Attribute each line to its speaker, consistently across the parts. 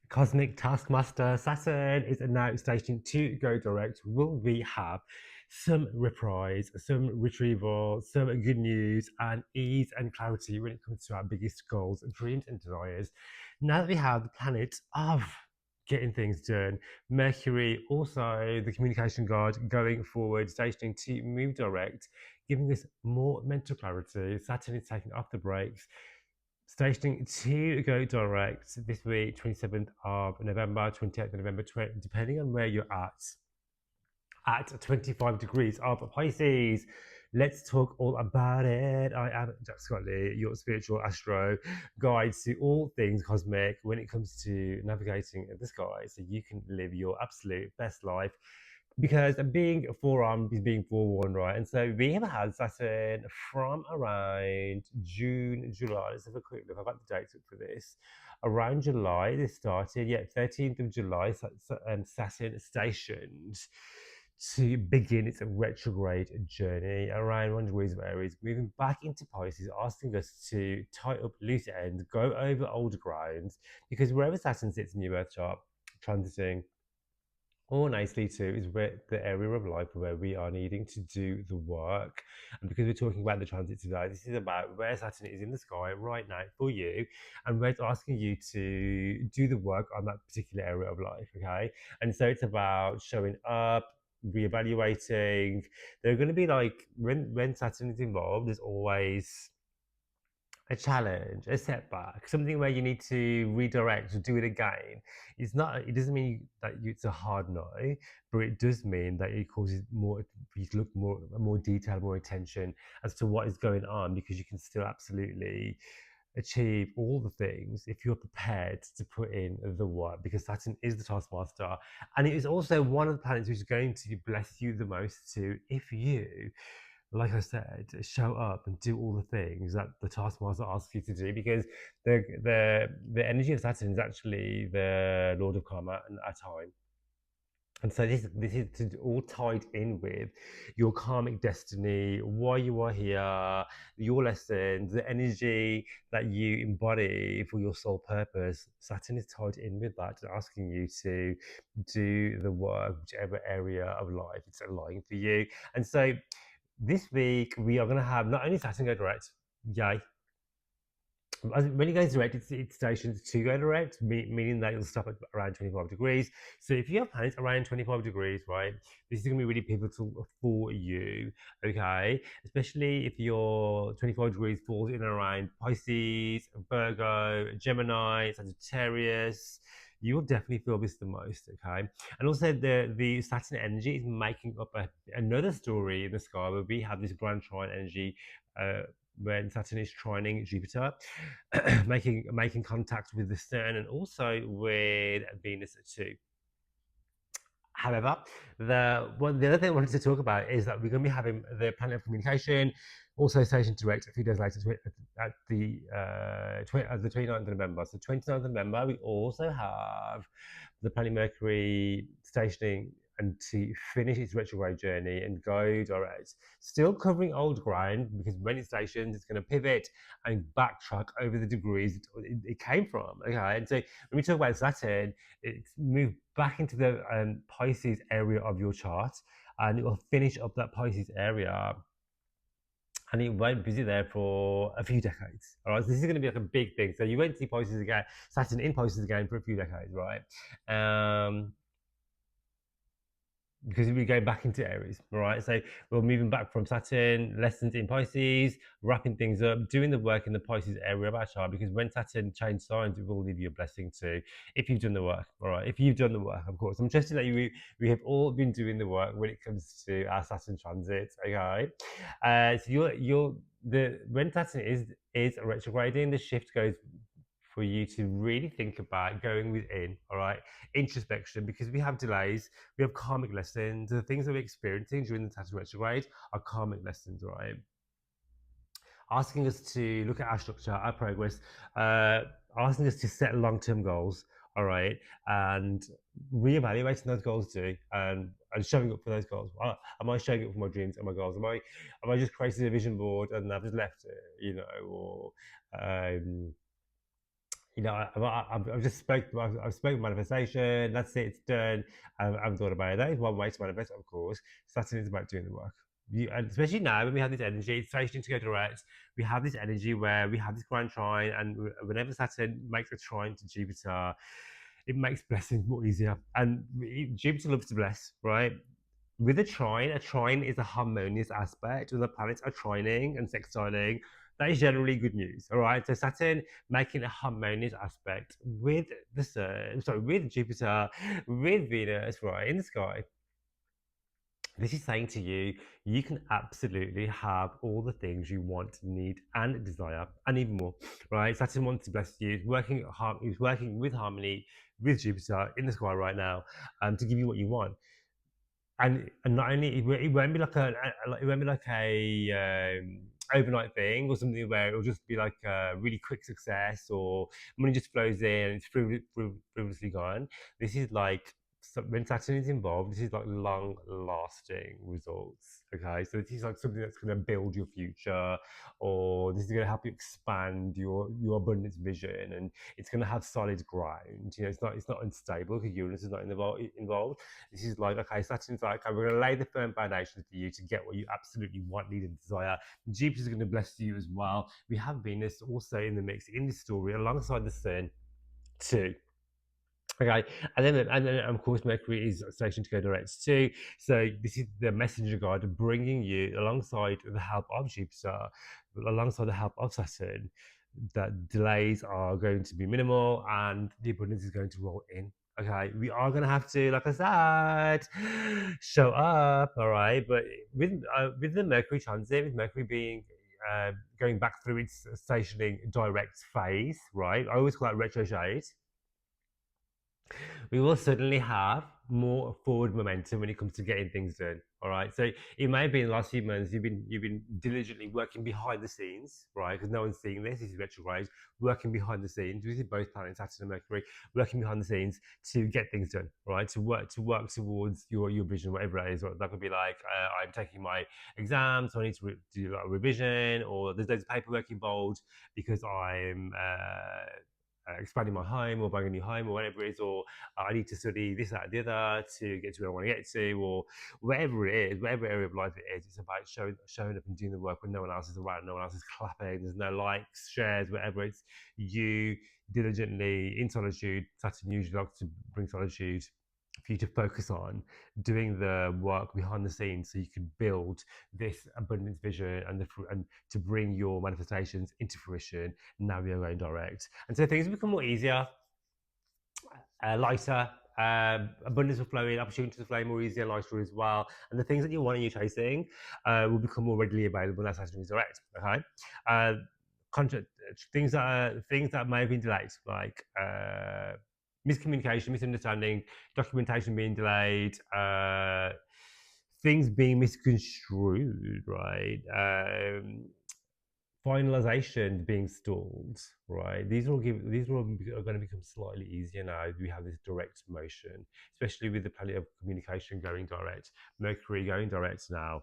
Speaker 1: Cosmic Taskmaster Saturn is now stationed to go direct. Will we have some reprise, some retrieval, some good news, and ease and clarity when it comes to our biggest goals, dreams, and desires? Now that we have the planet of getting things done, Mercury, also the communication god, going forward, stationing to move direct, giving us more mental clarity. Saturn is taking off the brakes, stationing to go direct this week, 27th of November, 28th of November, depending on where you're at 25 degrees of Pisces. Let's talk all about it. I am Jack Scottley, your spiritual astro guide to all things cosmic when it comes to navigating the sky so you can live your absolute best life. Because being forearmed is being forewarned, right? And so we have had Saturn from around June, July. Let's have a quick look. I've got the dates up for this. Around July, this started, 13th of July, Saturn stationed to begin its retrograde journey around 1 degrees of Aries, moving back into Pisces, asking us to tie up loose ends, go over old grounds, because wherever Saturn sits in your birth chart, transiting or nicely too is where the area of life where we are needing to do the work. And because we're talking about the transit today, this is about where Saturn is in the sky right now for you, and where it's asking you to do the work on that particular area of life. Okay, and so it's about showing up, reevaluating. There are going to be, like, when Saturn is involved, there's always a challenge, a setback, something where you need to redirect or do it again. It's not. It doesn't mean that it's a hard no, but it does mean that it causes more. You to look more detail, more attention as to what is going on, because you can still absolutely achieve all the things if you're prepared to put in the work, because Saturn is the taskmaster, and it is also one of the planets which is going to bless you the most too, if you, like I said, show up and do all the things that the taskmaster asks you to do, because the energy of Saturn is actually the lord of karma and our time. And so this is all tied in with your karmic destiny, why you are here, your lessons, the energy that you embody for your soul purpose. Saturn is tied in with that, asking you to do the work, whichever area of life it's aligning for you. And so this week we are going to have not only Saturn go direct, yay. When it goes direct, it's stationed to go direct, meaning that it'll stop at around 25 degrees. So if you have planets around 25 degrees, right, this is going to be really pivotal for you, okay? Especially if your 25 degrees falls in and around Pisces, Virgo, Gemini, Sagittarius. You will definitely feel this the most, okay? And also the Saturn energy is making up another story in the sky where we have this grand trine energy, when Saturn is trining Jupiter, making contact with the Sun and also with Venus too. However, the other thing I wanted to talk about is that we're going to be having the planet of communication also stationed direct a few days later at the 29th of November. So 29th of November, we also have the planet Mercury stationing and to finish its retrograde journey and go direct. Still covering old ground, because when it stations, it's going to pivot and backtrack over the degrees it came from. Okay, and so when we talk about Saturn, it's moved back into the Pisces area of your chart, and it will finish up that Pisces area, and it won't visit there for a few decades. All right, so this is going to be like a big thing. So you won't see Pisces again, Saturn in Pisces again for a few decades, right? Because we're going back into Aries, all right? So we're moving back from Saturn, lessons in Pisces, wrapping things up, doing the work in the Pisces area of our chart, because when Saturn changes signs, it will leave you a blessing too, if you've done the work, all right? If you've done the work, of course. I'm trusting that we have all been doing the work when it comes to our Saturn transit, okay? So when Saturn is retrograding, the shift goes for you to really think about going within, all right? Introspection, because we have delays, we have karmic lessons. The things that we're experiencing during the Saturn retrograde are karmic lessons, right? Asking us to look at our structure, our progress, asking us to set long-term goals, all right, and reevaluating those goals too, and showing up for those goals. Am I showing up for my dreams and my goals? Am I just creating a vision board and I've just left it, or you know, I've just I've spoken manifestation. That's it. It's done. I haven't thought about it. That is one way to manifest, of course. Saturn is about doing the work. And especially now when we have this energy, it's starting to go direct. We have this energy where we have this grand trine, and whenever Saturn makes a trine to Jupiter, it makes blessings more easier. And Jupiter loves to bless, right? With a trine is a harmonious aspect. When the planets are trining and sextiling, that is generally good news. All right. So Saturn making a harmonious aspect with the Sun, sorry, with Jupiter, with Venus, right, in the sky. This is saying to you, you can absolutely have all the things you want, need, and desire, and even more. Right? Saturn wants to bless you. He's working with harmony with Jupiter in the sky right now, to give you what you want. And not only it won't be like it won't be like a overnight thing or something where it'll just be like a really quick success or money just flows in and it's frivolously gone. This is like, so when Saturn is involved, this is like long lasting results. Okay, so this is like something that's going to build your future, or this is going to help you expand your abundance vision, and it's going to have solid ground. You know, it's not unstable because Uranus is not involved. This is like, okay, Saturn's like, okay, we're going to lay the firm foundations for you to get what you absolutely want, need, and desire. Jupiter's going to bless you as well. We have Venus also in the mix in this story alongside the Sun too. Okay, and then of course Mercury is stationed to go direct too. So this is the messenger god bringing you alongside the help of Jupiter, alongside the help of Saturn, that delays are going to be minimal and the abundance is going to roll in. Okay, we are going to have to, like I said, show up. All right, but with the Mercury transit, with Mercury being going back through its stationing direct phase, right? I always call that retrograde. We will suddenly have more forward momentum when it comes to getting things done. All right. So it may be in the last few months you've been diligently working behind the scenes, right? Because no one's seeing this. This is retrograde, working behind the scenes. We see both planets, Saturn and Mercury, working behind the scenes to get things done, right? To work towards your vision, whatever it is. That could be like I'm taking my exams, so I need to do like a revision, or there's loads of paperwork involved because I'm expanding my home or buying a new home or whatever it is, or I need to study this, that, and the other to get to where I want to get to, or whatever it is, whatever area of life it is. It's about showing up and doing the work when no one else is around, no one else is clapping, there's no likes, shares, whatever. It's you diligently in solitude. Saturn usually likes to bring solitude for you to focus on doing the work behind the scenes so you can build this abundance vision and to bring your manifestations into fruition. Now we are going direct, and so things become more easier, lighter. Abundance will flow in, opportunities will flow more easier, lighter as well, and the things that you want and you're chasing will become more readily available as Saturn is direct. Okay, uh, things that may have been delayed, like miscommunication, misunderstanding, documentation being delayed, things being misconstrued, right? Finalization being stalled, right? These are all going to become slightly easier now. We have this direct motion, especially with the planet of communication going direct, Mercury going direct now,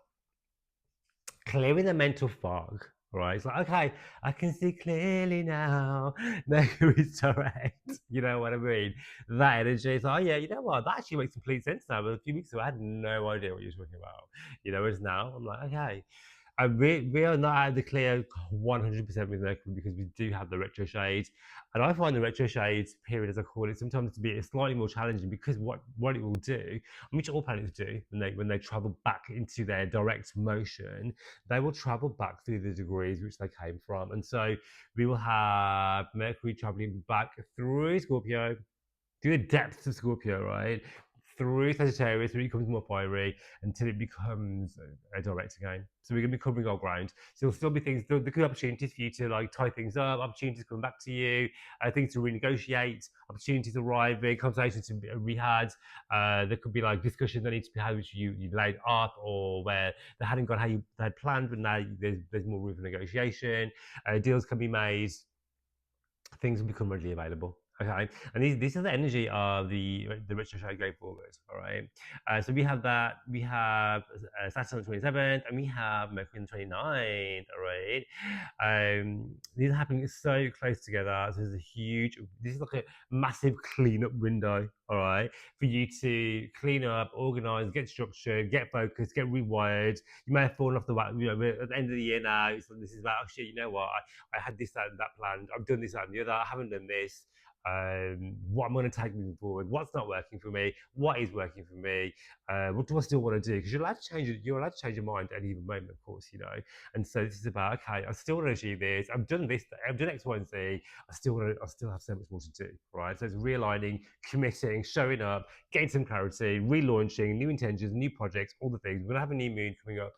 Speaker 1: clearing the mental fog. Right, it's like, okay, I can see clearly now. Mercury's direct. You know what I mean? That energy. It's like, oh yeah, you know what? That actually makes complete sense now. But a few weeks ago, I had no idea what you were talking about. You know, whereas now I'm like, okay, we are not out of the clear 100% with Mercury because we do have the retrograde. And I find the retrograde period, as I call it, sometimes to be slightly more challenging because what it will do, which all planets do when they travel back into their direct motion, they will travel back through the degrees which they came from. And so we will have Mercury traveling back through Scorpio, through the depths of Scorpio, right? Through Sagittarius, where it becomes more fiery until it becomes a direct again. So we're going to be covering our ground. So there'll still be things, the good opportunities for you to like tie things up, opportunities coming back to you, things to renegotiate, opportunities arriving, conversations to be rehabbed. There could be like discussions that need to be had which you laid up, or where they hadn't gone how you had planned, but now there's more room for negotiation. Deals can be made. Things will become readily available. Okay, and these are the energy of the retrograde going forward. All right, so we have that. We have Saturn on the 27th, and we have Mercury on the 29th. All right, these are happening so close together. So there's a huge. This is like a massive cleanup window. All right, for you to clean up, organize, get structured, get focused, get rewired. You may have fallen off the wagon. You know, we're at the end of the year now. So this is about, oh shit, you know what? I had this, that, and that planned. I've done this, that, and the other. I haven't done this. What I'm going to take moving forward, what's not working for me, what is working for me, what do I still want to do? Because you're allowed to change it, you're allowed to change your mind at any given moment, of course, you know. And so this is about, okay, I still want to achieve this. I've done this, I've done X, Y, and Z. I still have so much more to do, right? So it's realigning, committing, showing up, getting some clarity, relaunching, new intentions, new projects, all the things. We're going to have a new moon coming up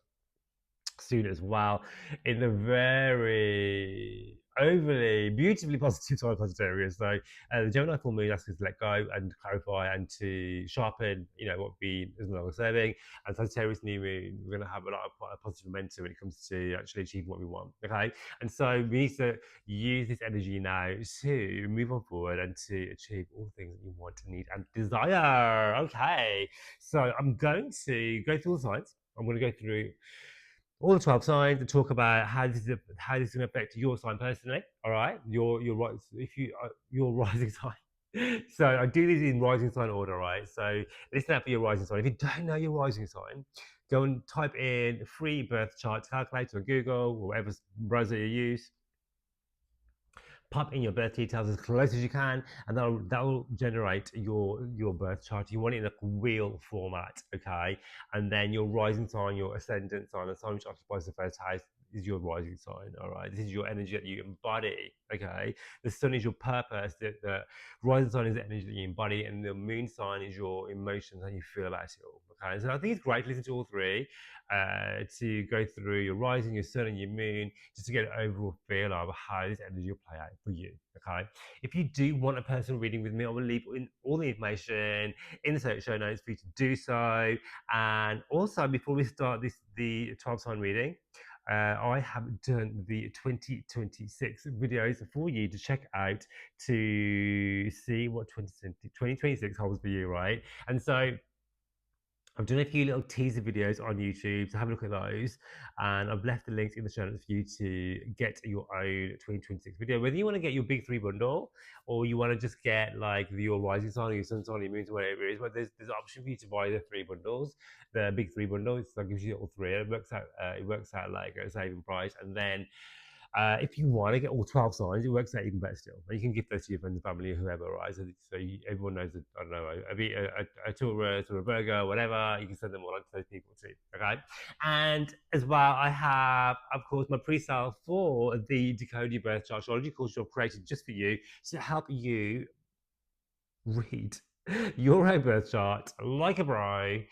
Speaker 1: soon as well, in the very overly beautifully positive side of Sagittarius. So the Gemini full moon asks us to let go and clarify and to sharpen, you know, what we is no longer serving. And Sagittarius new moon, we're going to have a lot of positive momentum when it comes to actually achieving what we want. Okay, and so we need to use this energy now to move on forward and to achieve all the things that you want, need, and desire. Okay, so I'm going to go through the signs. I'm going to go through all the 12 signs and talk about how this is going to affect your sign personally. All right, your right, if you your rising sign. So I do these in rising sign order, right? So listen out for your rising sign. If you don't know your rising sign, go and type in free birth chart calculator on Google or whatever browser you use. Pop in your birth details as close as you can, and that'll generate your birth chart. You want it in a wheel format, okay? And then your rising sign, your ascendant sign, the sign which occupies the first house is your rising sign. All right, this is your energy that you embody. Okay, the sun is your purpose. The rising sign is the energy that you embody, and the moon sign is your emotions, how you feel about it all. Okay, so I think it's great to listen to all three, to go through your rising, your sun, and your moon, just to get an overall feel of how this energy will play out for you. Okay. If you do want a personal reading with me, I will leave in all the information in the show notes for you to do so. And also, before we start the 12 sign reading, I have done the 2026 videos for you to check out to see what 2026 holds for you, right? And so I've done a few little teaser videos on YouTube, so have a look at those. And I've left the links in the show notes for you to get your own 2026 video. Whether you want to get your big three bundle or you want to just get like your rising sign, or your sun sign, your moon, whatever it is, but there's an option for you to buy the three bundles, the big three bundles. So that gives you all three. It works out like a saving price. And then if you want to get all 12 signs, it works out even better still. And you can give those to your friends and family or whoever, right? So everyone knows that, I don't know, a Taurus or a Virgo, whatever, you can send them all out to those people too, okay? And as well, I have, of course, my pre-sale for the Decode Your Birth Chart Astrology course I've created just for you to help you read your own birth chart like a bro.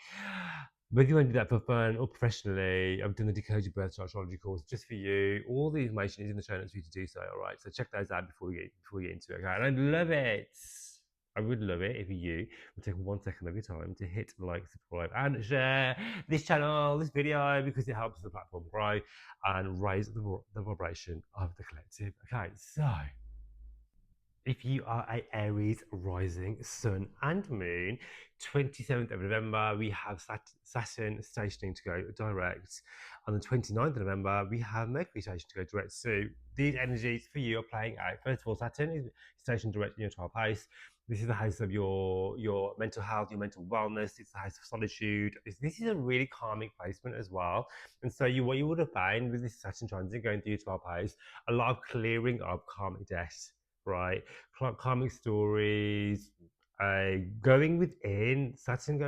Speaker 1: Whether you want to do that for fun or professionally, I've done the Decode Your Birth Chart Astrology course just for you. All the information is in the show notes for you to do so, all right? So check those out before we get into it, okay? And I'd love it. I would love it if you would take 1 second of your time to hit like, subscribe, and share this channel, this video, because it helps the platform grow and raise the vibration of the collective. Okay, so if you are a Aries rising, sun and moon, 27th of November, we have Saturn stationing to go direct. On the 29th of November, we have Mercury stationing to go direct. So these energies for you are playing out. First of all, Saturn is stationed direct in your 12th house. This is the house of your mental health, your mental wellness. It's the house of solitude. This is a really calming placement as well. And so what you would have found with this Saturn transit going through your 12th house, a lot of clearing of karmic debt, right? Karmic stories, going within, Saturn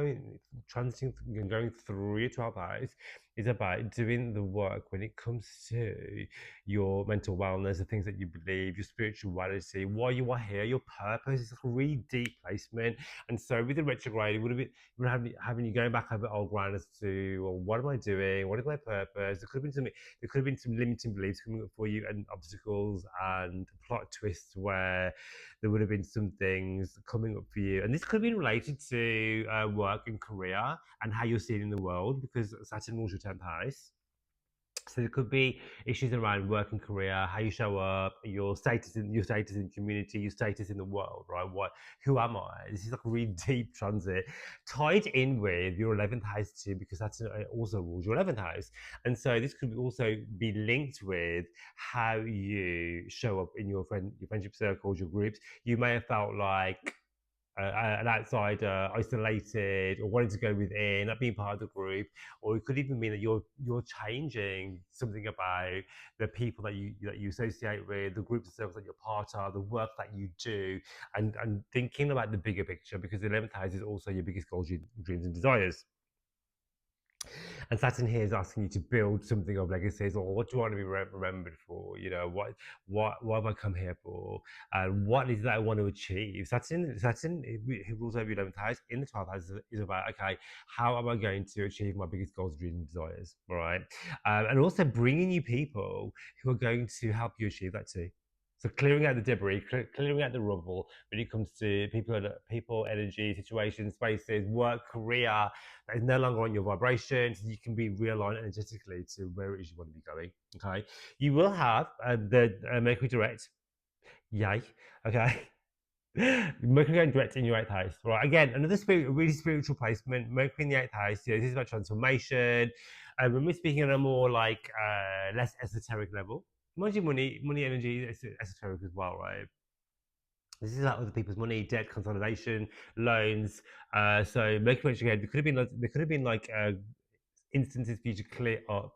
Speaker 1: transiting, going through your 12th house is about doing the work when it comes to your mental wellness, the things that you believe, your spirituality, why you are here, your purpose. It's a really deep placement. And so with the retrograde, it would have been having you going back over old ground as to, well, what am I doing? What is my purpose? There could have been some limiting beliefs coming up for you, and obstacles and plot twists where there would have been some things coming up for you. And this could have been related to work and career and how you're seen in the world, because Saturn rules your 10th house. So there could be issues around work and career, how you show up, your status in the community, your status in the world, right? Who am I? This is like a really deep transit, tied in with your 11th house too, because that's also rules your 11th house, and so this could also be linked with how you show up in your friendship circles, your groups. You may have felt like an outsider, isolated, or wanting to go within, not being part of the group, or it could even mean that you're changing something about the people that you associate with, the groups of circles that you're part of, the work that you do, and thinking about the bigger picture, because the 11th house is also your biggest goals, dreams, and desires. And Saturn here is asking you to build something of legacies, or what do you want to be remembered for? You know, what have I come here for? And what is that I want to achieve? Saturn, who rules over your 11th house, in the 12th house is about, okay, how am I going to achieve my biggest goals, dreams, and desires? All right. And also bringing you people who are going to help you achieve that too. So clearing out the debris, clearing out the rubble when it comes to people, energy, situations, spaces, work, career, that is no longer on your vibration, so you can be realigned energetically to where it is you want to be going. Okay, you will have the Mercury direct. Yay. Okay. Mercury going direct in your 8th house. Right. Again, another really spiritual placement. Mercury in the 8th house. Yeah, this is about transformation. When we're speaking on a more like less esoteric level, money energy is esoteric as well, right? This is about other people's money, debt, consolidation, loans. So Mercury again, there could have been like instances for you to clear up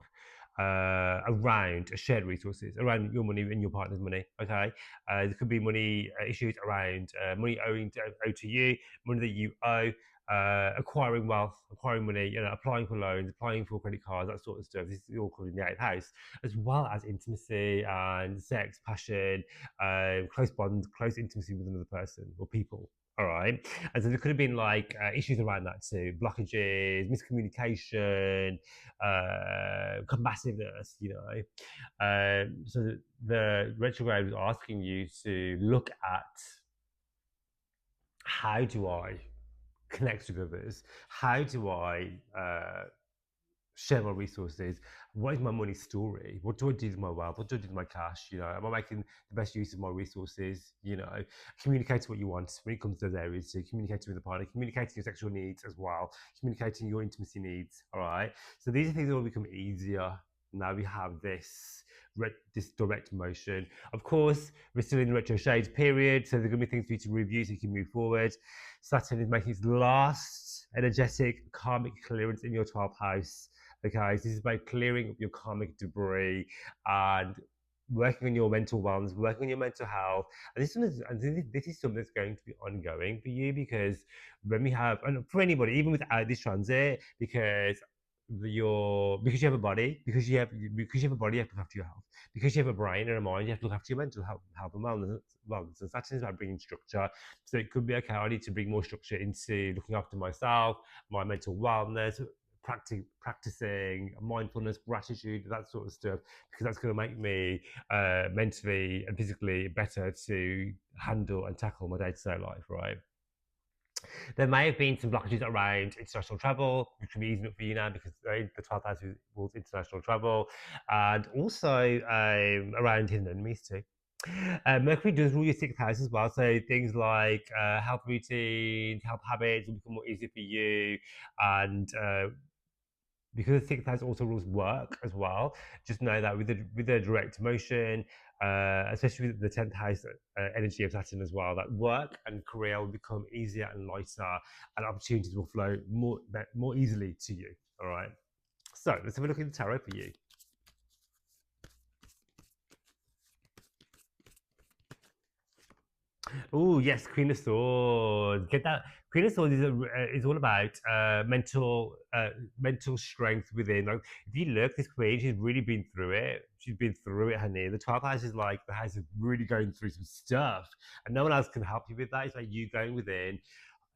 Speaker 1: around shared resources, around your money and your partner's money. Okay, there could be money issues around money owed to you, money that you owe. Acquiring wealth, acquiring money, you know, applying for loans, applying for credit cards, that sort of stuff. This is all called in the 8th house, as well as intimacy and sex, passion, close bonds, close intimacy with another person or people. All right. And so there could have been like issues around that too, blockages, miscommunication, combativeness, you know. So the retrograde was asking you to look at, how do I connect with others? How do I share my resources? What is my money story? What do I do with my wealth? What do I do with my cash? You know, am I making the best use of my resources? You know, communicate what you want when it comes to those areas. So communicating with the partner, communicating your sexual needs as well, communicating your intimacy needs. All right. So these are things that will become easier. Now we have this direct motion. Of course, we're still in the retro shade period, so there are going to be things for you to review so you can move forward. Saturn is making its last energetic karmic clearance in your 12th house. Okay, so this is about clearing up your karmic debris and working on your mental wellness, working on your mental health. And this is something that's going to be ongoing for you, because when we have, and for anybody, even without this transit, because you have a body, because you have a body, you have to look after your health. Because you have a brain and a mind, you have to look after your mental health and wellness. So Saturn is about bringing structure. So it could be, okay, I need to bring more structure into looking after myself, my mental wellness, practicing mindfulness, gratitude, that sort of stuff, because that's going to make me mentally and physically better to handle and tackle my day-to-day life, right? There may have been some blockages around international travel, which will be easing up for you now, because the 12th house rules international travel, and also around hidden enemies too. Mercury does rule your 6th house as well, so things like health routines, health habits will become more easy for you, and because the 6th house also rules work as well, just know that with the direct motion, especially with the 10th house energy of Saturn as well, that work and career will become easier and lighter, and opportunities will flow more easily to you. All right. So let's have a look at the tarot for you. Oh yes, Queen of Swords. Get that. Queen of Swords is all about mental strength within. Like, if you look, this queen, she's really been through it. She's been through it, honey. The 12th house is like the house is really going through some stuff, and no one else can help you with that. It's like you going within,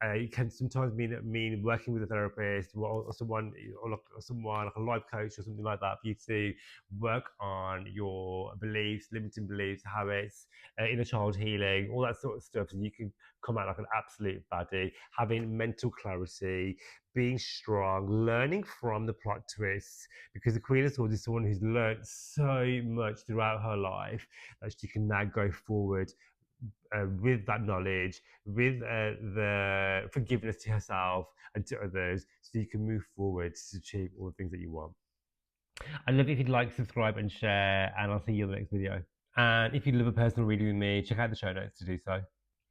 Speaker 1: it can sometimes mean working with a therapist or someone like a life coach or something like that for you to work on your beliefs, limiting beliefs, habits, inner child healing, all that sort of stuff, so you can come out like an absolute baddie, having mental clarity, being strong, learning from the plot twists, because the Queen of Swords is someone who's learned so much throughout her life that she can now go forward with that knowledge, with the forgiveness to herself and to others, so you can move forward to achieve all the things that you want. I'd love it if you'd like, subscribe, and share, and I'll see you in the next video. And if you love a personal reading with me, check out the show notes to do so.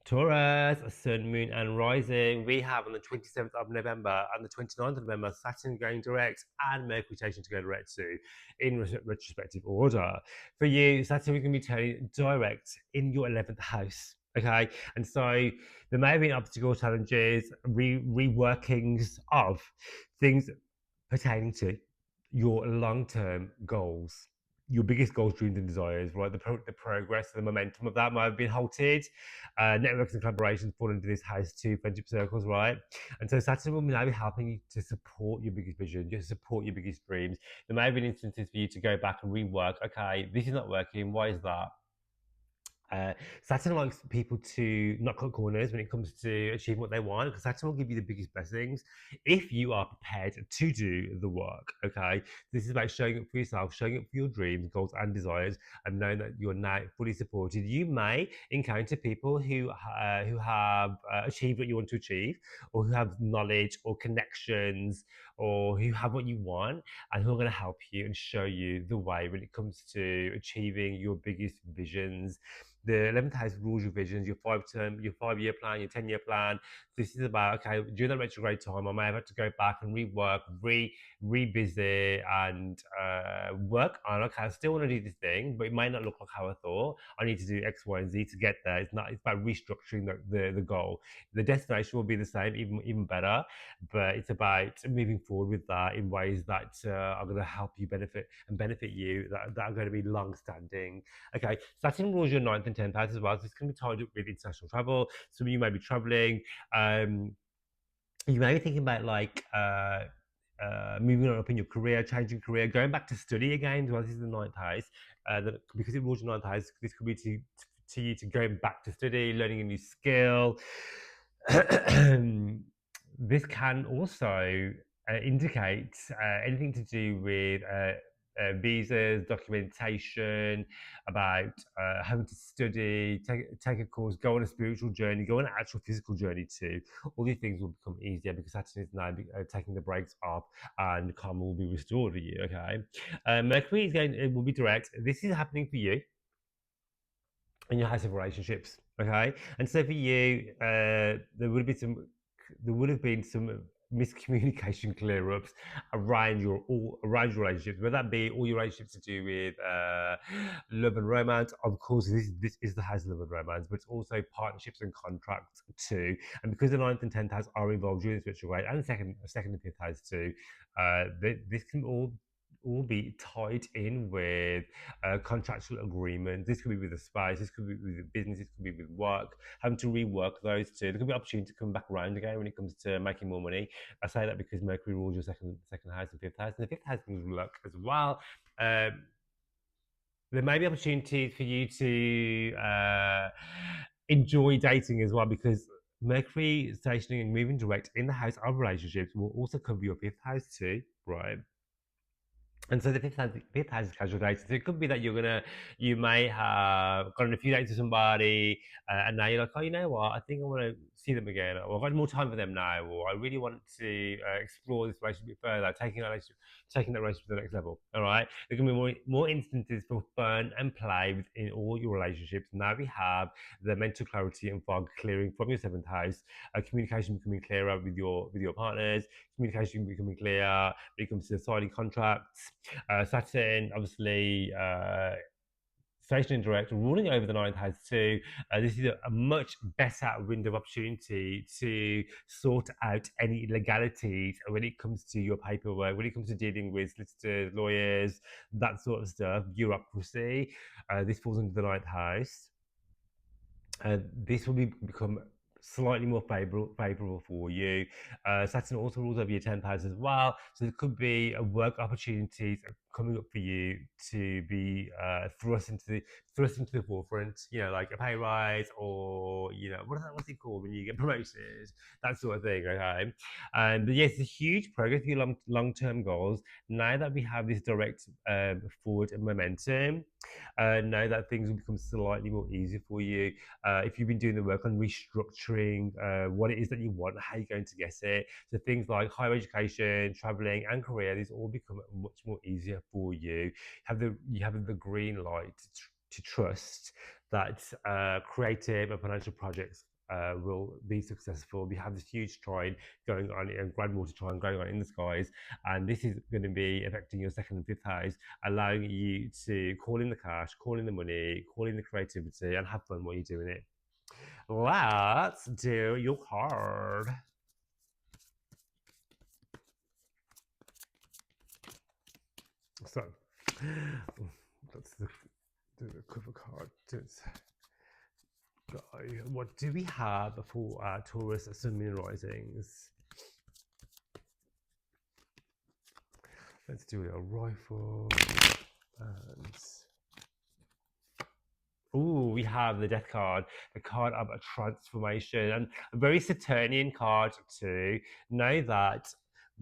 Speaker 1: Taurus, Sun, Moon, and Rising. We have on the 27th of November and the 29th of November, Saturn going direct and Mercury changing to go direct too, in retrospective order. For you, Saturn is going to be turning direct in your 11th house. Okay, and so there may have been obstacles, challenges, reworkings of things pertaining to your long-term goals, your biggest goals, dreams, and desires, right? The progress, the momentum of that might have been halted. Networks and collaborations fall into this house too, friendship circles, right? And so Saturn will now be helping you to support your biggest vision, just support your biggest dreams. There may have been instances for you to go back and rework. Okay, this is not working. Why is that? Saturn likes people to not cut corners when it comes to achieving what they want, because Saturn will give you the biggest blessings if you are prepared to do the work. Okay, this is about showing up for yourself, showing up for your dreams, goals, and desires, and knowing that you're now fully supported. You may encounter people who have achieved what you want to achieve, or who have knowledge or connections, or who have what you want, and who are going to help you and show you the way when it comes to achieving your biggest visions. The 11th house rules your visions, your 5-year plan, your 10-year plan. This is about, okay, during that retrograde time, I may have to go back and rework, revisit, and work on, okay, I still want to do this thing, but it may not look like how I thought. I need to do X, Y, and Z to get there. It's about restructuring the goal. The destination will be the same, even better, but it's about moving forward with that in ways that are going to help you benefit you, that are going to be long standing. Okay, Saturn rules your 9th and 10th house as well, so it's going to be tied up with international travel. Some of you may be traveling. You may be thinking about moving on up in your career, changing career, going back to study again. Well, this is the 9th house. Because it rules your 9th house, this could be to you to going back to study, learning a new skill. This can also indicate anything to do with visas, documentation, about having to study, take a course, go on a spiritual journey, go on an actual physical journey too. All these things will become easier because Saturn is now taking the brakes off, and karma will be restored for you. Okay, Mercury will be direct. This is happening for you in your house of relationships. Okay, and so for you, there would have been some miscommunication clear ups around your relationships, whether that be all your relationships to do with love and romance. Of course, this is the house of love and romance, but it's also partnerships and contracts too. And because the 9th and 10th house are involved during this retrograde, and the second and 5th house too, this can all be tied in with contractual agreements. This could be with a spouse, this could be with a business, this could be with work, having to rework those two. There could be opportunity to come back around again when it comes to making more money. I say that because Mercury rules your second house and 5th house, and the 5th house brings luck as well. There may be opportunities for you to enjoy dating as well, because Mercury stationing and moving direct in the house of relationships will also cover your 5th house too, right? And so the 5th house is casual dating. So it could be that you may have gone on a few dates with somebody, and now you're like, oh, you know what? I think I want to see them again, or I've got more time for them now, or I really want to explore this relationship further, taking that relationship to the next level. All right, there can be more instances for fun and play within all your relationships. Now we have the mental clarity and fog clearing from your 7th house, communication becoming clearer with your partners, communication becoming clear when it comes to signing contracts. Saturn, obviously, stationary direct, ruling over the 9th house too. This is a much better window of opportunity to sort out any illegalities when it comes to your paperwork, when it comes to dealing with solicitors, lawyers, that sort of stuff, bureaucracy. This falls under the 9th house. This will become slightly more favorable for you. Saturn also rules over your 10th house as well, so there could be work opportunities coming up for you to be thrust into the forefront. You know, like a pay rise, or you know, what's it called when you get promoted, that sort of thing. Okay, but yes, it's a huge progress for your long term goals. Now that we have this direct forward momentum, know that things will become slightly more easy for you. If you've been doing the work on restructuring what it is that you want, how you're going to get it. So things like higher education, traveling, and career, these all become much more easier for you. You have the green light to trust that creative and financial projects will be successful. We have this huge trine going on, a grand water trine going on in the skies, and this is going to be affecting your second and fifth house, allowing you to call in the cash, call in the money, call in the creativity, and have fun while you're doing it. Let's do your card. So, that's the cover card. What do we have for Taurus Sun Moon risings? Let's do a rifle and we have the Death card, the card of a transformation, and a very Saturnian card too. Know that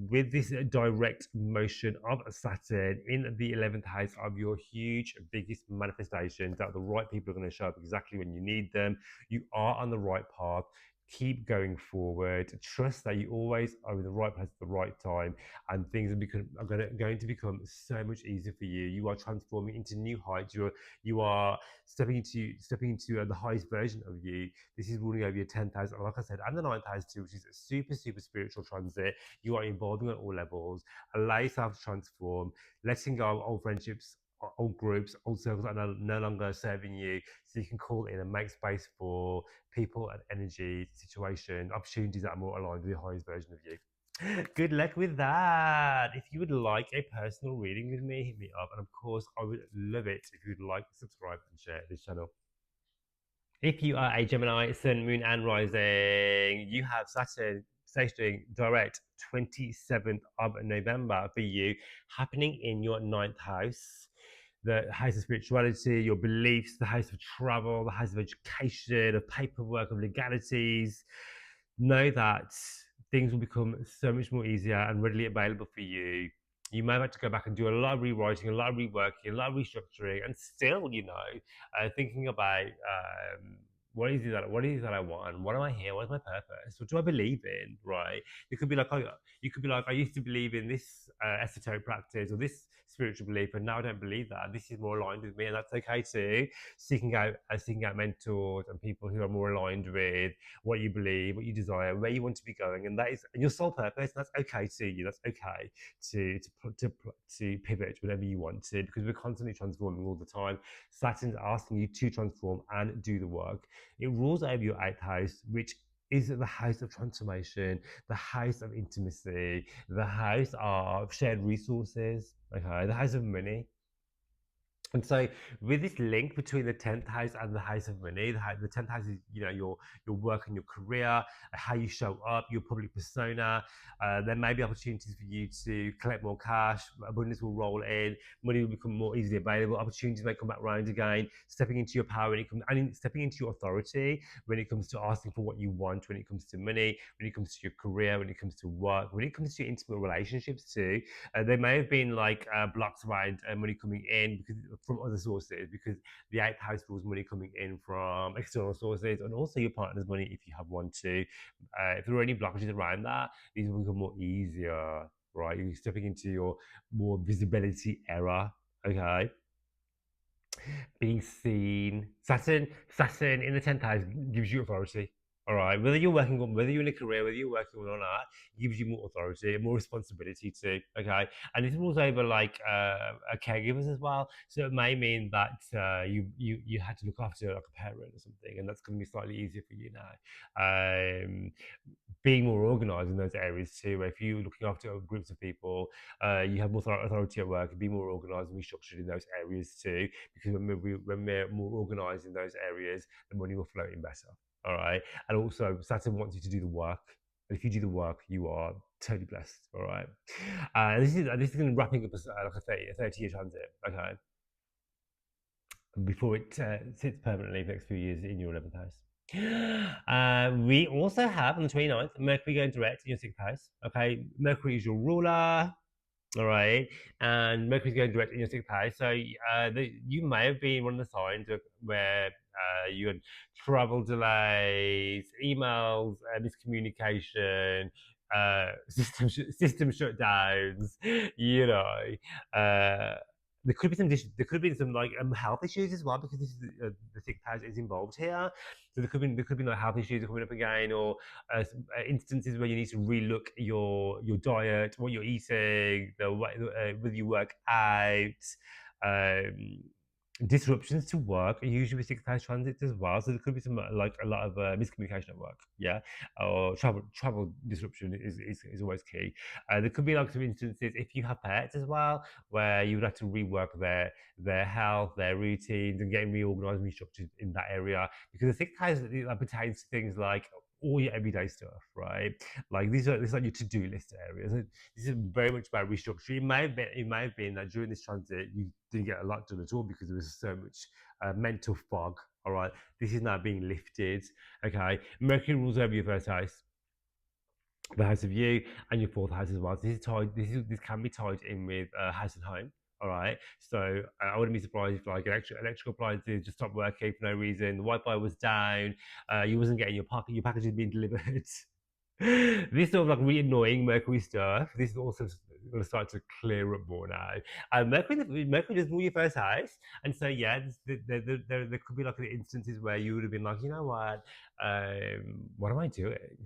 Speaker 1: with this direct motion of Saturn in the 11th house of your huge, biggest manifestations, that the right people are going to show up exactly when you need them. You are on the right path. Keep going forward. Trust that you always are in the right place at the right time, and things are going to become so much easier for you. You are transforming into new heights. You are stepping into the highest version of you. This is ruling over your 10th house, and like I said, and the 9th house too, which is a super spiritual transit. You are evolving on all levels. Allow yourself to transform, letting go of old friendships, old groups, old circles that are no longer serving you, so you can call in and make space for people and energy, situation, opportunities that are more aligned with the highest version of you. Good luck with that. If you would like a personal reading with me, hit me up. And of course, I would love it if you would like, subscribe, and share this channel. If you are a Gemini, Sun, Moon, and Rising, you have Saturn stationing direct 27th of November for you, happening in your 9th house. The house of spirituality, your beliefs, the house of travel, the house of education, of paperwork, of legalities. Know that things will become so much more easier and readily available for you. You may have to go back and do a lot of rewriting, a lot of reworking, a lot of restructuring, and still, thinking about what is it that I want? What am I here? What is my purpose? What do I believe in? Right? You could be like, I used to believe in this esoteric practice or this spiritual belief, and now I don't believe that. This is more aligned with me, and that's okay too. Seeking out mentors and people who are more aligned with what you believe, what you desire, where you want to be going, and that is your sole purpose. And that's okay to you. That's okay to pivot whenever you want to, because we're constantly transforming all the time. Saturn's asking you to transform and do the work. It rules over your 8th house, which is the house of transformation, the house of intimacy, the house of shared resources, okay, the house of money. And so, with this link between the 10th house and the house of money, the 10th house is, your work and your career, how you show up, your public persona. There may be opportunities for you to collect more cash, abundance will roll in, money will become more easily available, opportunities may come back round again, stepping into your power stepping into your authority when it comes to asking for what you want, when it comes to money, when it comes to your career, when it comes to work, when it comes to your intimate relationships too. There may have been like blocks around money coming in from other sources, because the 8th house rules money coming in from external sources, and also your partner's money if you have one too. If there are any blockages around that, these will become more easier, right? You're stepping into your more visibility era, okay? Being seen. Saturn in the 10th house gives you authority. All right, whether you're in a career, whether you're working or not, gives you more authority and more responsibility too. Okay, and this rules over like caregivers as well. So it may mean that you had to look after like a parent or something, and that's going to be slightly easier for you now. Being more organized in those areas too. If you're looking after groups of people, you have more authority at work. Be more organized and restructured in those areas too, because when we're more organized in those areas, the money will flow in better. All right, and also Saturn wants you to do the work. And if you do the work, you are totally blessed. All right, this is going to wrapping up like a 30-year transit. Okay, before it sits permanently for the next few years in your 11th house. We also have on the 29th Mercury going direct in your 6th house. Okay, Mercury is your ruler. All right, and Mercury's going direct in your 6th house, so you may have been one of the signs where you had travel delays, emails, miscommunication, system shutdowns. You know, uh, there could be some like health issues as well, because this is the 6th house is involved here. So there could be like health issues coming up again, or instances where you need to relook your diet, what you're eating, the way whether you work out. Um, Disruptions to work are usually with 6th house transits as well, so there could be some like a lot of miscommunication at work, yeah, or travel disruption is always key. There could be like some instances if you have pets as well, where you would have to rework their health, their routines, and getting reorganized and restructured in that area, because the 6th house pertains to things like all your everyday stuff, right? Like these are like your to-do list areas. This is very much about restructuring. It may have been that during this transit you didn't get a lot done at all because there was so much mental fog. All right, this is now being lifted. Okay, Mercury rules over your first house, the house of you, and your 4th house as well. So this is tied. This can be tied in with house and home. All right, so I wouldn't be surprised if like electrical appliances just stopped working for no reason. The Wi-Fi was down. You wasn't getting your packages being delivered. This sort of like really annoying Mercury stuff. This is also going to start to clear up more now. Mercury does rule your first house, and so yeah, there could be like instances where you would have been like, you know what am I doing?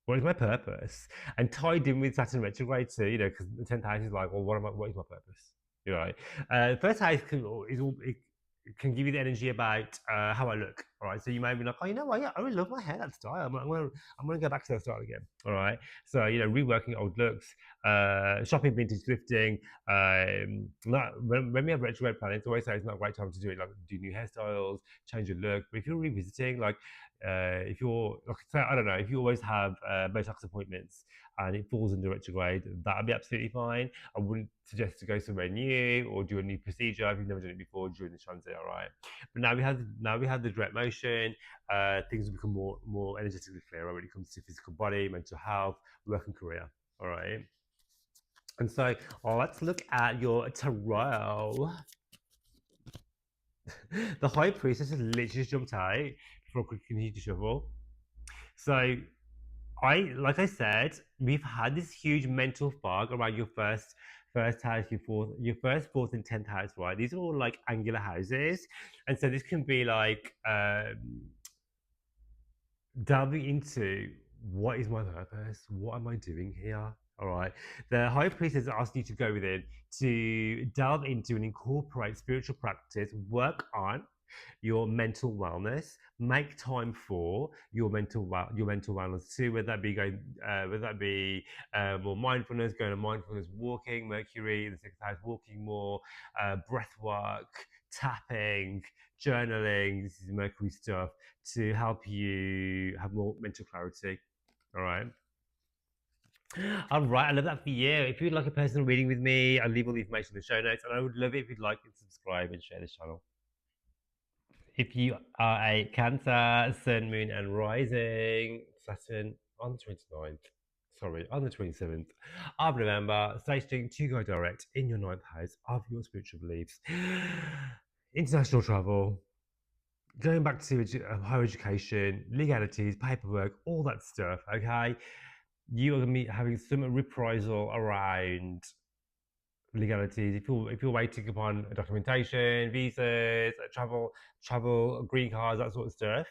Speaker 1: What is my purpose? And tied in with Saturn retrograde too, because the 10th house is like, well, what is my purpose? You know, first house it can give you the energy about how I look. All right, so you may be like, oh, you know what? Yeah, I really love my hair, that style. I'm gonna go back to that style again. All right, so reworking old looks, shopping, vintage, thrifting. When we have retrograde planets, always say it's not a great time to do it. Like do new hairstyles, change your look. But if you're revisiting, like if you're like I don't know, if you always have Botox appointments and it falls under retrograde, that'd be absolutely fine. I wouldn't suggest to go somewhere new or do a new procedure if you've never done it before during the transit. All right, but now we have the direct motion. Things will become more energetically clearer when it comes to physical body, mental health, work and career. All right, and so let's look at your tarot. The High Priestess has literally just jumped out before I continue to shuffle. So like I said, we've had this huge mental fog around your first house, your first, fourth, and 10th house, right? These are all like angular houses, and so this can be like delving into what is my purpose, what am I doing here? All right, the High Priestess asked you to go within to delve into and incorporate spiritual practice, work on your mental wellness, make time for your mental wellness too, whether that be more mindfulness, going to mindfulness walking, Mercury in the 6th house, walking more, breath work, tapping, journaling. This is Mercury stuff to help you have more mental clarity. All right. All right, I love that for you. If you'd like a personal reading with me, I'll leave all the information in the show notes, and I would love it if you'd like and subscribe and share this channel. If you are a Cancer, Sun, Moon, and Rising, Saturn on the 29th, sorry, on the 27th of November, stationing to go direct in your 9th house of your spiritual beliefs. International travel, going back to higher education, legalities, paperwork, all that stuff, okay? You are going to be having some reprisal around legalities. If you're waiting upon documentation, visas, travel, green cards, that sort of stuff,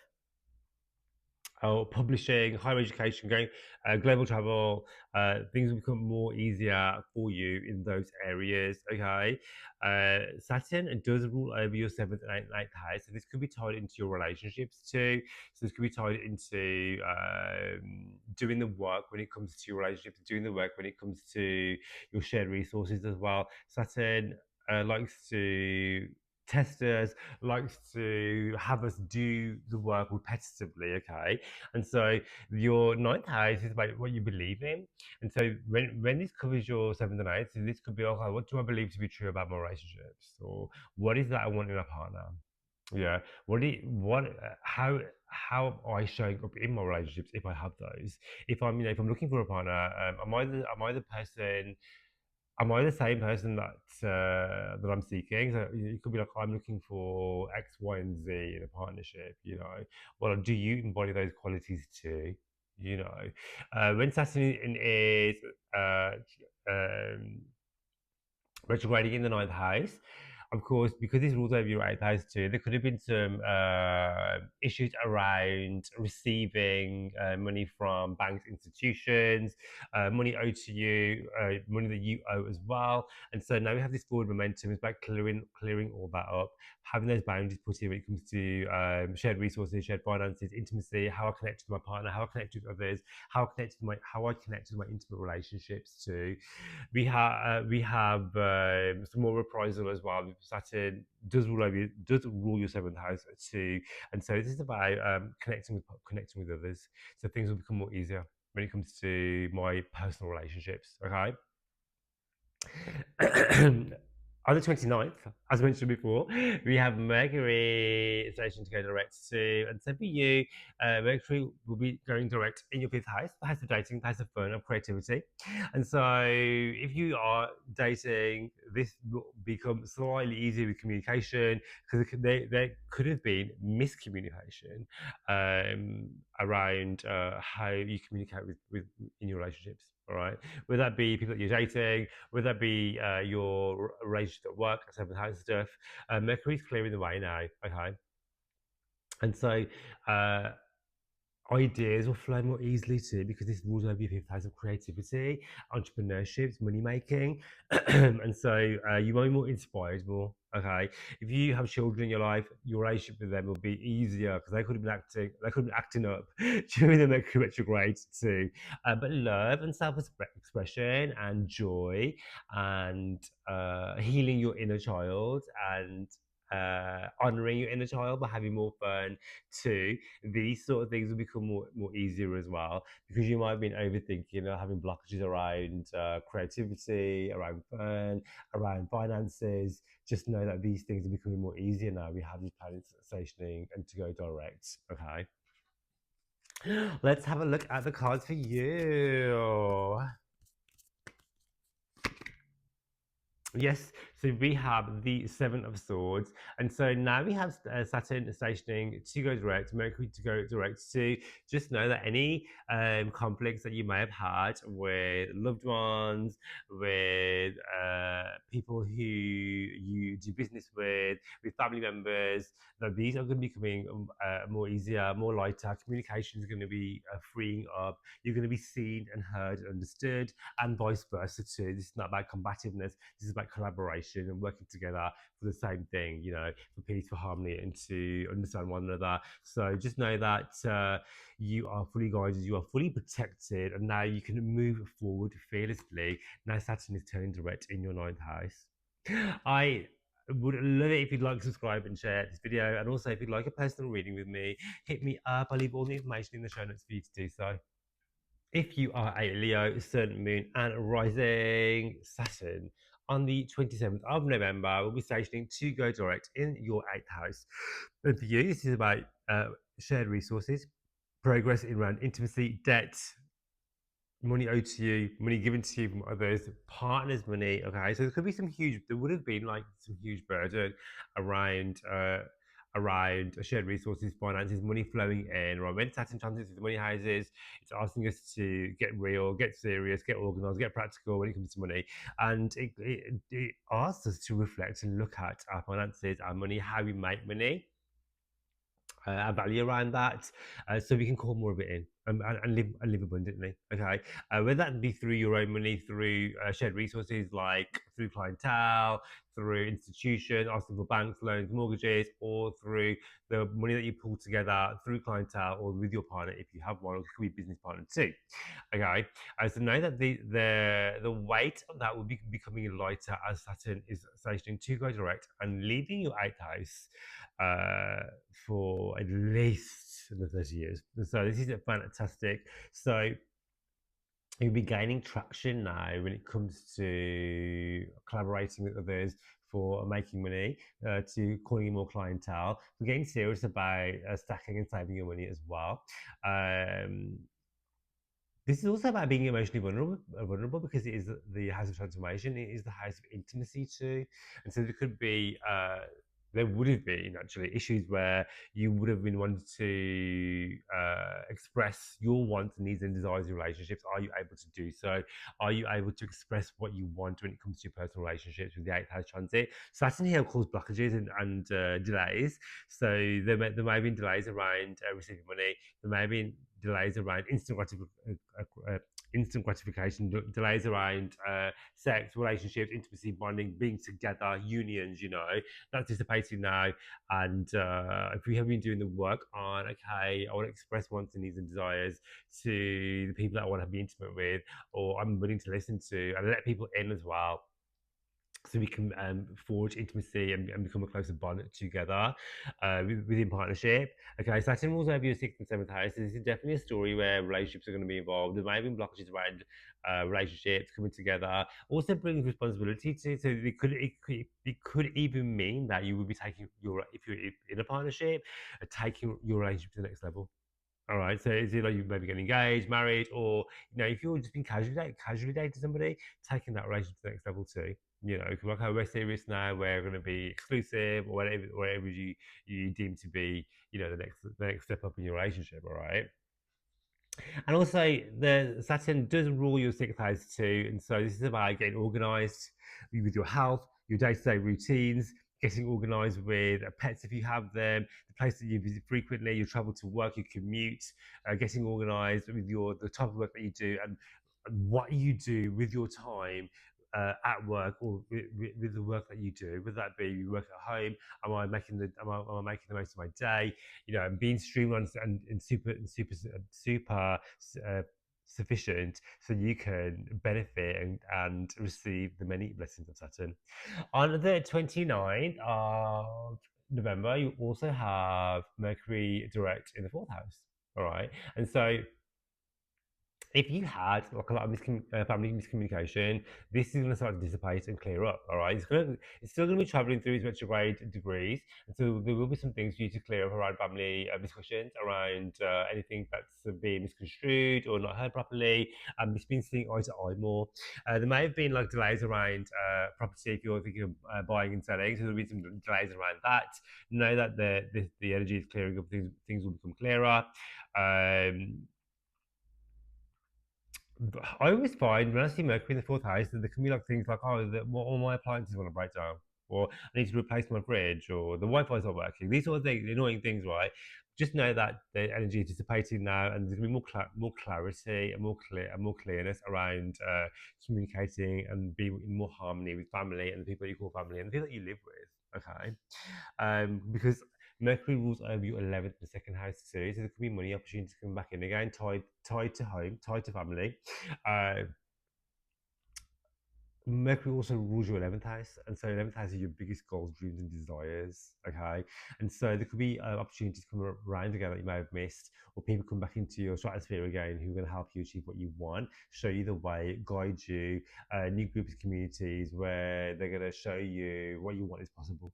Speaker 1: publishing, higher education, going global travel, things will become more easier for you in those areas. Okay, Saturn does rule over your 7th and 8th house, so this could be tied into your relationships too. So this could be tied into doing the work when it comes to your relationships, doing the work when it comes to your shared resources as well. Saturn likes to test us, likes to have us do the work repetitively, okay? And so your ninth house is about what you believe in. And so when this covers your seventh and eighth, so this could be, okay, what do I believe to be true about my relationships? Or what is that I want in a partner? Yeah. How am I showing up in my relationships if I have those? If I'm, if I'm looking for a partner, am I the same person that I'm seeking? So it could be like I'm looking for X, Y, and Z in a partnership. Well, do you embody those qualities too? When Saturn is uh, um, retrograding in the ninth house. Of course, because this rules over your eighth house too, there could have been some issues around receiving money from banks, institutions, money owed to you, money that you owe as well. And so now we have this forward momentum. It's about clearing all that up, having those boundaries put in when it comes to shared resources, shared finances, intimacy, how I connect with my partner, how I connect with others, how I connect with my intimate relationships too. We have some more reprisal as well. Saturn does rule your seventh house too, and so this is about connecting with others. So things will become more easier when it comes to my personal relationships. Okay. On the 29th, as mentioned before, we have Mercury station to go direct to, and so for you, Mercury will be going direct in your fifth house, the house of dating, the house of fun, of creativity. And so if you are dating, this will become slightly easier with communication because there could have been miscommunication around how you communicate with in your relationships. All right, whether that be people that you're dating, whether that be your relationship at work, seventh house stuff. Mercury's clearing the way now. Okay, and so uh, ideas will flow more easily too because this rules over your fifth house of creativity, entrepreneurship, money making, and so you might be more inspired more. Okay, if you have children in your life, your relationship with them will be easier because they could have been acting up during the Mercury retrograde too. But love and self-expression and joy and healing your inner child and honoring your inner child by having more fun too, these sort of things will become more easier as well because you might have been overthinking or having blockages around creativity, around fun, around finances. Just know that these things are becoming more easier now. We have these planets stationing and to go direct. Okay. Let's have a look at the cards for you. Yes, so we have the Seven of Swords, and so now we have Saturn stationing to go direct, Mercury to go direct. To just know that any conflicts that you may have had with loved ones, with people who you do business with family members, that these are going to be becoming more easier, more lighter. Communication is going to be freeing up. You're going to be seen and heard and understood, and vice versa too. This is not about combativeness. This is about collaboration and working together for the same thing, for peace, for harmony, and to understand one another. So just know that you are fully guided, you are fully protected, and now you can move forward fearlessly. Now Saturn is turning direct in your ninth house. I would love it if you'd like to subscribe and share this video. And also, if you'd like a personal reading with me, hit me up. I'll leave all the information in the show notes for you to do so. If you are a Leo, Sun, Moon, and Rising Saturn, on the 27th of November, we'll be stationing to go direct in your 8th house. And for you, this is about shared resources, progress in around intimacy, debt, money owed to you, money given to you from others, partners' money. Okay, so there would have been like some huge burden around shared resources, finances, money flowing in. Right, when Saturn transits the money houses, it's asking us to get real, get serious, get organized, get practical when it comes to money, and it asks us to reflect and look at our finances, our money, how we make money, our value around that, so we can call more of it in. and live abundantly. Okay, whether that be through your own money, through shared resources like through clientele, through institution, asking for banks, loans, mortgages, or through the money that you pull together through clientele or with your partner if you have one, or it could be business partner too. Okay, so know that the weight of that will be becoming lighter as Saturn is stationing to go direct and leaving your eighth house for at least another 30 years. So this is a fantastic. So you'll be gaining traction now when it comes to collaborating with others for making money, to calling in more clientele, for getting serious about stacking and saving your money as well. This is also about being emotionally vulnerable because it is the house of transformation. It is the house of intimacy too, and so there could be, there would have been actually issues where you would have been wanting to express your wants, needs, and desires in relationships. Are you able to do so? Are you able to express what you want when it comes to your personal relationships with the eighth house transit? Saturn here causes blockages and delays. So there may have been delays around receiving money. There may have been delays around instant gratification, delays around sex, relationships, intimacy, bonding, being together, unions. That's dissipating now. And if we have been doing the work on, okay, I want to express wants and needs and desires to the people that I want to be intimate with, or I'm willing to listen to, and let people in as well, so we can forge intimacy and become a closer bond together within partnership. Okay, Saturn rules over your sixth and seventh house. So this is definitely a story where relationships are going to be involved. There may be blockages around relationships coming together. Also brings responsibility to. So it could even mean that you will be taking if you're in a partnership, taking your relationship to the next level. All right. So is it like you maybe getting engaged, married, or if you're just being casually dating somebody, taking that relationship to the next level too. Because like, okay, we're serious now. We're going to be exclusive, or whatever you deem to be, the next step up in your relationship. All right. And also, the Saturn does rule your sixth house too, and so this is about getting organised with your health, your day-to-day routines, getting organised with pets if you have them, the place that you visit frequently, your travel to work, your commute, getting organised with the type of work that you do, and what you do with your time. At work or with the work that you do, whether that be you work at home, am I making the most of my day, and being streamlined and super sufficient so you can benefit and receive the many blessings of Saturn. On the 29th of November, you also have Mercury direct in the fourth house. All right. And so if you had like a lot of family miscommunication, this is going to start to dissipate and clear up. All right, it's still going to be traveling through its retrograde degrees, and so there will be some things for you to clear up around family discussions, around anything that's being misconstrued or not heard properly, and it's been seeing eye to eye more. There may have been like delays around property if you're thinking of buying and selling, so there'll be some delays around that. Know that the energy is clearing up, things will become clearer. I always find when I see Mercury in the fourth house that there can be like things like, oh, all my appliances want to break down, or I need to replace my fridge, or the Wi-Fi's not working. These sort of things, annoying things, right? Just know that the energy is dissipating now, and there's gonna be more clarity and more clearness around communicating and being in more harmony with family and the people that you call family and the people that you live with. Okay, because Mercury rules over your 11th and second house too, so there could be money opportunities coming back in again, tied to home, tied to family. Uh, Mercury also rules your 11th house, and so 11th house are your biggest goals, dreams, and desires. Okay, and so there could be opportunities come around again that you may have missed, or people come back into your stratosphere again who are going to help you achieve what you want, show you the way, guide you. New groups, communities where they're going to show you what you want is possible.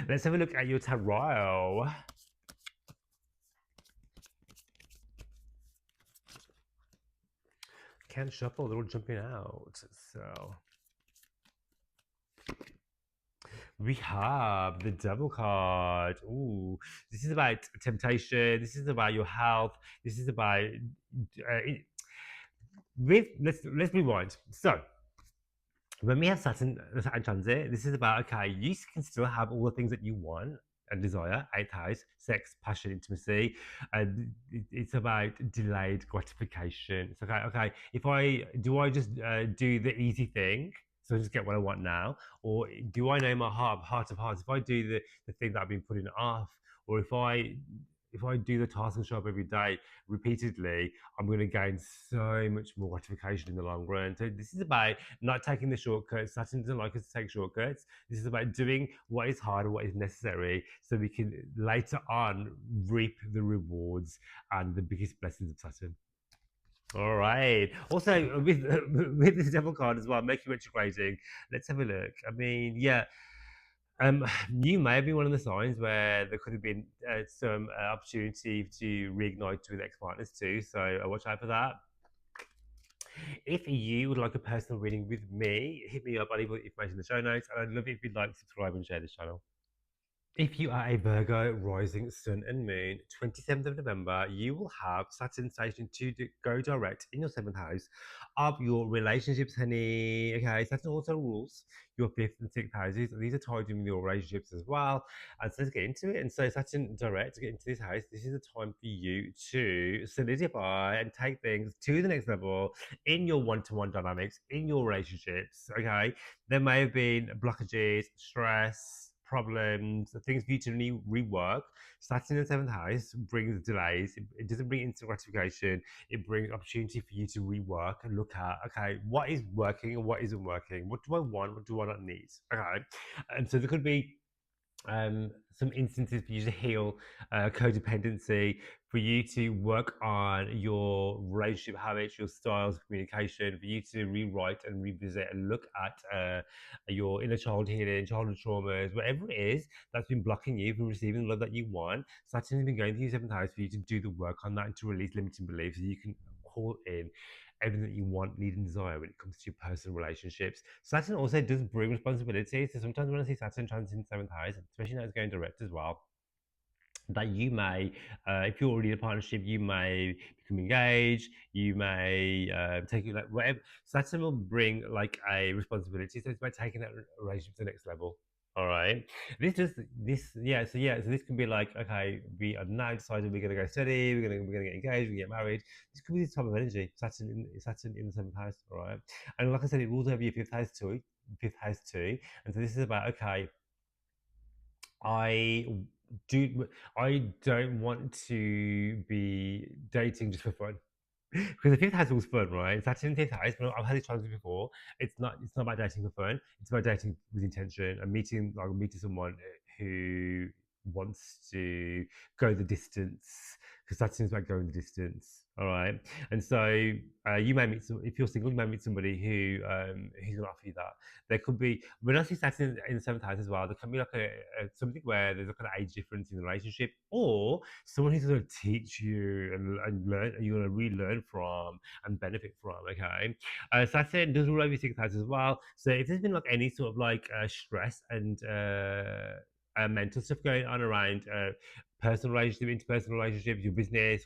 Speaker 1: Let's have a look at your tarot. Can't shuffle, they're all jumping out. So we have the Devil card. Ooh, this is about temptation. This is about your health. This is about let's rewind. So when we have Saturn transit, this is about, okay, you can still have all the things that you want and desire, eighth house, sex, passion, intimacy. And it's about delayed gratification. It's okay. If I just do the easy thing, so I just get what I want now, or do I know my heart of hearts? If I do the thing that I've been putting off, or if I do the task and show up every day repeatedly, I'm going to gain so much more gratification in the long run. So this is about not taking the shortcuts. Saturn doesn't like us to take shortcuts. This is about doing what is hard and what is necessary, so we can later on reap the rewards and the biggest blessings of Saturn. All right. Also, with this devil card as well, Mercury retrograding. Let's have a look. I mean, yeah. You may have been one of the signs where there could have been some opportunity to reignite with ex-partners too. So watch out for that. If you would like a personal reading with me, hit me up. I'll leave all the information in the show notes. And I'd love it if you'd like, subscribe, and share this channel. If you are a Virgo rising sun and moon, 27th of November, you will have Saturn station to go direct in your seventh house of your relationships, honey. Okay, Saturn also rules your fifth and sixth houses, and these are tied in with your relationships as well. And so let's get into it. And so Saturn direct to get into this house, this is a time for you to solidify and take things to the next level in your one-to-one dynamics, in your relationships. Okay, there may have been blockages, stress, problems, things for you to rework. Saturn in the seventh house brings delays. It doesn't bring instant gratification. It brings opportunity for you to rework and look at, okay, what is working and what isn't working? What do I want? What do I not need? Okay. And so there could be some instances for you to heal codependency, for you to work on your relationship habits, your styles of communication, for you to rewrite and revisit and look at your inner child healing, childhood traumas, whatever it is that's been blocking you from receiving the love that you want. Saturn has been going through your seventh house for you to do the work on that and to release limiting beliefs so you can call in everything that you want, need, and desire when it comes to your personal relationships. Saturn also does bring responsibility. So sometimes when I see Saturn transiting seventh house, especially now it's going direct as well, that you may, if you're already in a partnership, you may become engaged, you may take it like whatever. Saturn will bring like a responsibility. So it's about taking that relationship to the next level. All right. So this can be like, okay, we are now decided we're gonna go study, we're gonna get engaged, we get married. This could be this type of energy. Saturn in the seventh house. All right. And like I said, it rules over your fifth house too. And so this is about, okay, I do I don't want to be dating just for fun. Because the fifth house was fun, right? Saturn in fifth house, but I've had this chance before. It's not about dating for fun. It's about dating with intention and meeting someone who wants to go the distance. Because Saturn's about going the distance. All right. And so you may meet some, if you're single, you may meet somebody who's gonna offer you that. There could be, when I see Saturn in the seventh house as well, there can be like something where there's like an age difference in the relationship, or someone who's going to teach you and learn, and you're going to relearn from and benefit from. Okay, Saturn does rule over your sixth house as well. So if there's been like any sort of like stress and mental stuff going on around personal relationship, interpersonal relationships, your business,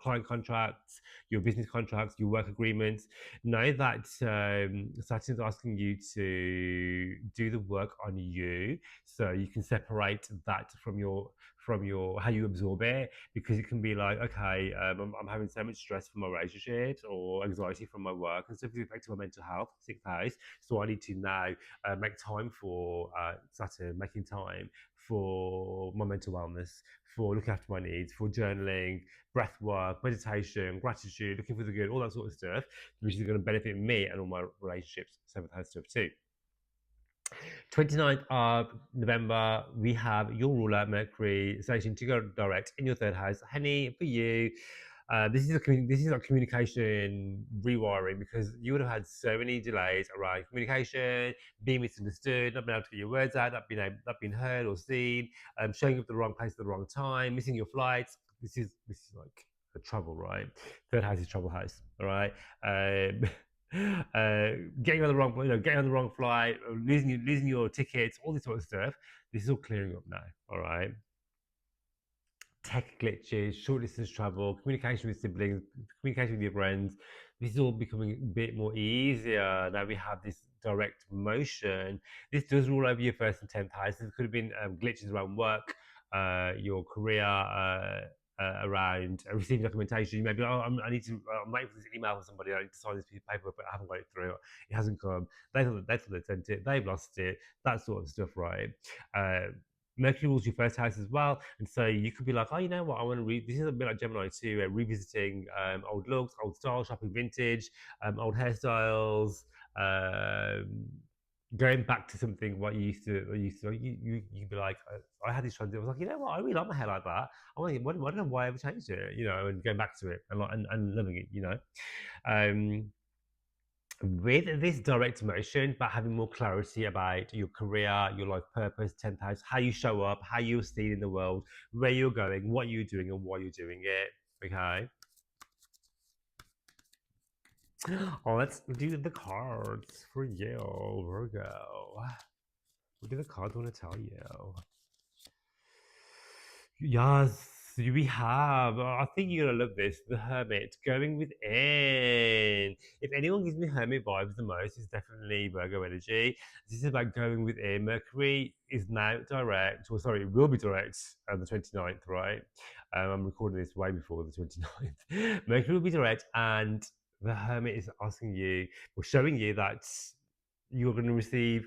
Speaker 1: client contracts, your business contracts, your work agreements, know that Saturn's asking you to do the work on you, so you can separate that from your how you absorb it, because it can be like, okay, I'm having so much stress from my relationships or anxiety from my work and stuff is affecting my mental health, sixth house. So I need to now make time for Saturn, making time for my mental wellness, for looking after my needs, for journaling, breath work, meditation, gratitude, looking for the good, all that sort of stuff, which is going to benefit me and all my relationships, seventh house stuff too. 29th of November, we have your ruler, Mercury, station to go direct in your third house. Honey, for you, this is a communication rewiring, because you would have had so many delays around communication, being misunderstood, not being able to get your words out, not being heard or seen, showing up at the wrong place at the wrong time, missing your flights. This is like a trouble, right? Third house is trouble house, all right? Getting on the wrong, getting on the wrong flight, losing your tickets, all this sort of stuff. This is all clearing up now, all right? tech glitches, short distance travel, communication with siblings, communication with your friends. This is all becoming a bit more easier now we have this direct motion. This does rule over your first and 10th house. There could have been glitches around work, your career, around receiving documentation. You may be, oh, I need to, I'm waiting for this email from somebody. I need to sign this piece of paper, but I haven't got it through. It hasn't come. They thought they sent it. They've lost it. That sort of stuff, right? Uh, Mercury rules your first house as well, and so you could be like, oh, you know what, I want to read. This is a bit like Gemini too, revisiting old looks, old styles, shopping vintage, old hairstyles, um, going back to something what you'd be like, I had this trend. I was like, you know what, I really like my hair like that. I don't know why I ever changed it, and going back to it and loving it, Um, with this direct motion, but having more clarity about your career, your life purpose, 10th house, how you show up, how you're seen in the world, where you're going, what you're doing, and why you're doing it. Okay. Oh, let's do the cards for you, Virgo. What do the cards want to tell you? Yes, we have. I think you're gonna love this. The Hermit going within. If anyone gives me Hermit vibes the most, it's definitely Virgo energy. This is about going within. Mercury is now direct, or sorry, it will be direct on the 29th, right? I'm recording this way before the 29th. Mercury will be direct, and the Hermit is asking you, or showing you that you're going to receive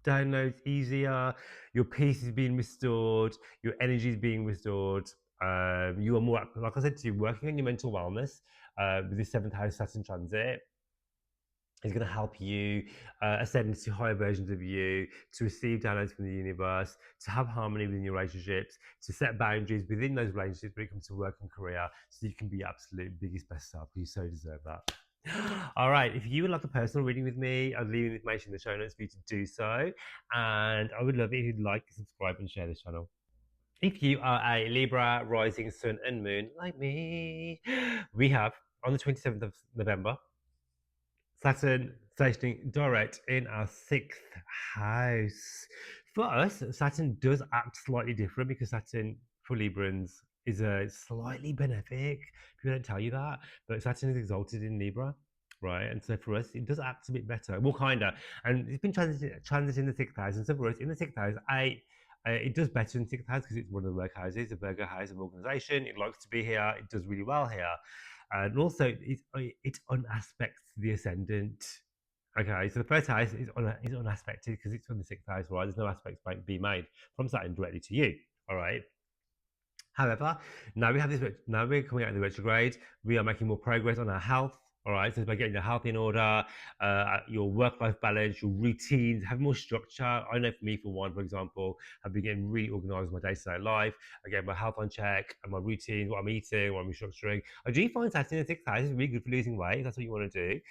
Speaker 1: downloads easier, your peace is being restored, your energy is being restored. You are more, like I said to you, working on your mental wellness with this 7th house Saturn transit is going to help you ascend to higher versions of you, to receive downloads from the universe, to have harmony within your relationships, to set boundaries within those relationships when it comes to work and career, so you can be your absolute biggest best self. You so deserve that. All right, if you would like a personal reading with me, I'll leave information in the show notes for you to do so. And I would love it if you'd like, subscribe, and share this channel. If you are a Libra, rising sun and moon like me, we have on the 27th of November Saturn stationing direct in our 6th house. For us, Saturn does act slightly different because Saturn for Librans is a slightly benefic. People don't tell you that, but Saturn is exalted in Libra, right? And so for us, it does act a bit better. Well, kind of. And it's been transiting the 6th house. And so for us, in the 6th house, it does better in the 6th house because it's one of the work houses, a Virgo house of organization. It likes to be here. It does really well here. And also, it's on aspects to the ascendant. Okay, so the first house is unaspected because it's on the 6th house, right? There's no aspects being made from Saturn directly to you. All right. However, now we have this. Now we're coming out of the retrograde. We are making more progress on our health. All right, so it's about getting your health in order, your work-life balance, your routines, have more structure. I know for me, for one, for example, I've been getting really organised with my day-to-day life. I get my health on check and my routines, what I'm eating, what I'm restructuring. I do find Saturn in the 6th house is really good for losing weight. If that's what you want to do.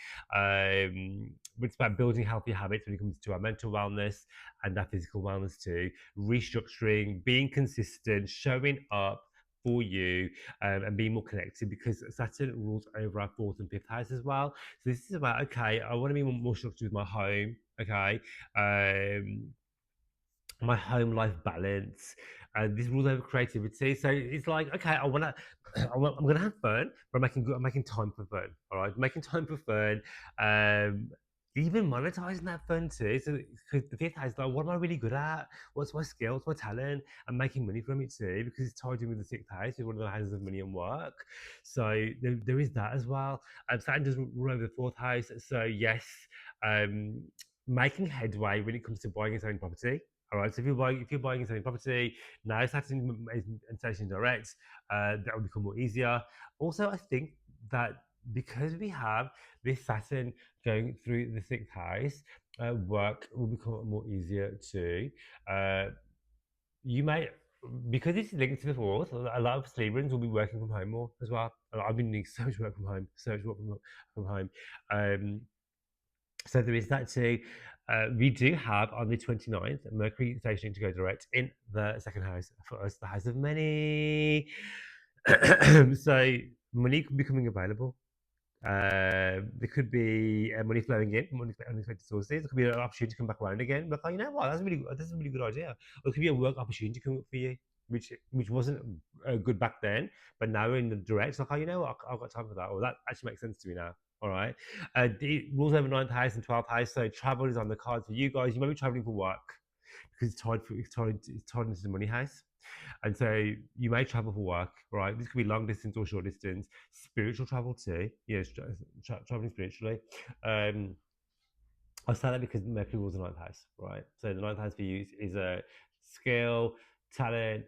Speaker 1: But it's about building healthy habits when it comes to our mental wellness and our physical wellness too. Restructuring, being consistent, showing up for you, and being more connected because Saturn rules over our 4th and 5th house as well. So this is about, okay, I want to be more structured with my home, okay, my home life balance. This rules over creativity. So it's like, okay, I'm gonna have fun, but I'm making time for fun. All right, making time for fun. Even monetizing that fun too. So because the 5th house, like, what am I really good at? What's my skill? What's my talent? I'm making money from it too because it's tied in with the 6th house. It's one of the houses of money and work. So there is that as well. Saturn does rule over the 4th house. So yes, um, making headway when it comes to buying and selling property. All right. So if you're buying and selling property now, Saturn and Saturn direct, that will become more easier. Also, I think that because we have this Saturn going through the 6th house, work will become more easier too. You might, because it's linked to the 4th, a lot of Librans will be working from home more as well. I've been doing so much work from home, so much work from home. So there is that too. We do have on the 29th Mercury stationing to go direct in the 2nd house for us, the house of money. So money could be becoming available. There could be money flowing in from unexpected sources. There could be an opportunity to come back around again. But you know what? That's a really good idea. Or it could be a work opportunity coming up for you. which wasn't good back then, but now we're in the direct. Like, oh, you know what? I've got time for that. Or that actually makes sense to me now. All right. The rules over ninth house and 12th house. So travel is on the cards for you guys. You might be traveling for work because it's tied into the money house. And so you may travel for work, right? This could be long distance or short distance, spiritual travel too. Yes, traveling spiritually. Um, I say that because Mercury rules the ninth house, right? So the ninth house for you is a skill, talent,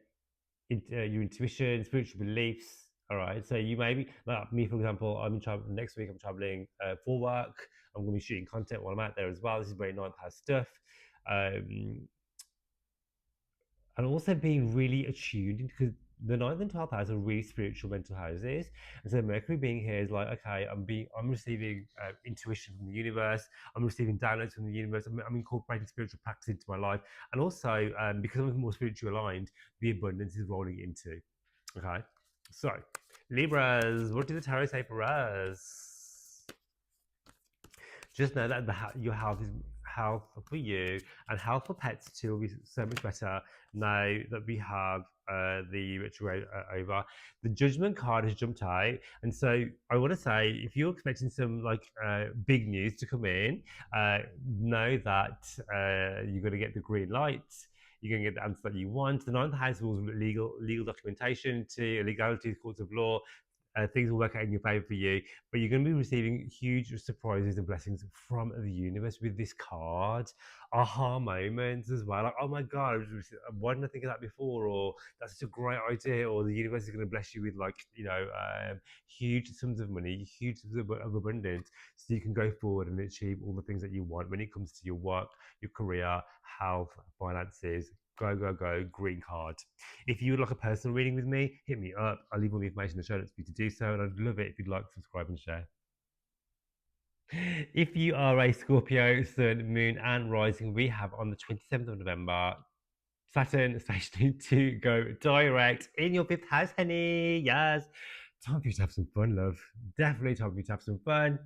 Speaker 1: your intuition, spiritual beliefs. All right. So you may be like me, for example. I'm traveling next week. I'm traveling for work. I'm going to be shooting content while I'm out there as well. This is very ninth house stuff. Um, and also being really attuned because the ninth and 12th house are really spiritual mental houses. And so Mercury being here is like, okay, I'm receiving intuition from the universe. I'm receiving downloads from the universe. I'm incorporating spiritual practice into my life. And also, because I'm more spiritually aligned, the abundance is rolling into. Okay. So, Libras, what did the tarot say for us? Just know that your health for you and health for pets too will be so much better now that we have the retrograde over. The judgment card has jumped out, and so I want to say if you're expecting some like big news to come in, know that you're going to get the green light. You're going to get the answer that you want. The ninth house rules legal documentation to legalities, courts of law, things will work out in your favor for you, but you're going to be receiving huge surprises and blessings from the universe with this card. Aha moments as well. Like, oh my God, why didn't I think of that before? Or that's such a great idea. Or the universe is going to bless you with, like, huge sums of money, huge sums of abundance, so you can go forward and achieve all the things that you want when it comes to your work, your career, health, finances. Go, go, go, green card. If you would like a personal reading with me, hit me up. I'll leave all the information in the show notes for you to do so, and I'd love it if you'd like, subscribe, and share. If you are a Scorpio, Sun, Moon, and Rising, we have on the 27th of November Saturn stationing to go direct in your fifth house, honey. Yes. Time for you to have some fun, love. Definitely time for you to have some fun.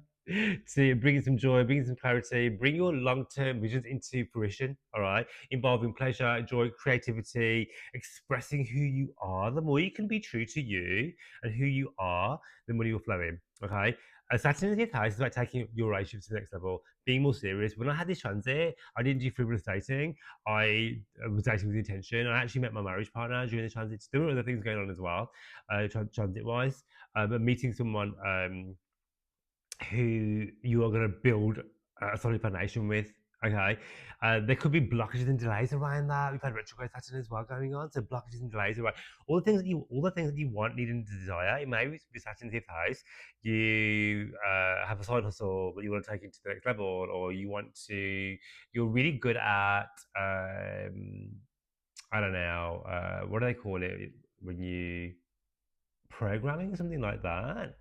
Speaker 1: To bring some joy, bring some clarity, bring your long-term visions into fruition, all right? Involving pleasure, joy, creativity, expressing who you are. The more you can be true to you and who you are, the money will flow in, okay? Saturn in the fifth house is about taking your relationship to the next level, being more serious. When I had this transit, I didn't do frivolous dating. I was dating with intention. I actually met my marriage partner during the transit. There were other things going on as well, transit-wise. But meeting someone who you are going to build a solid foundation with. Okay, there could be blockages and delays around that. We've had retrograde Saturn as well going on, so blockages and delays around all the things that you want, need, and desire. It may be Saturn's fifth house. You have a side hustle that you want to take into the next level, or you want to. You're really good at. I don't know. What do they call it when you programming, something like that,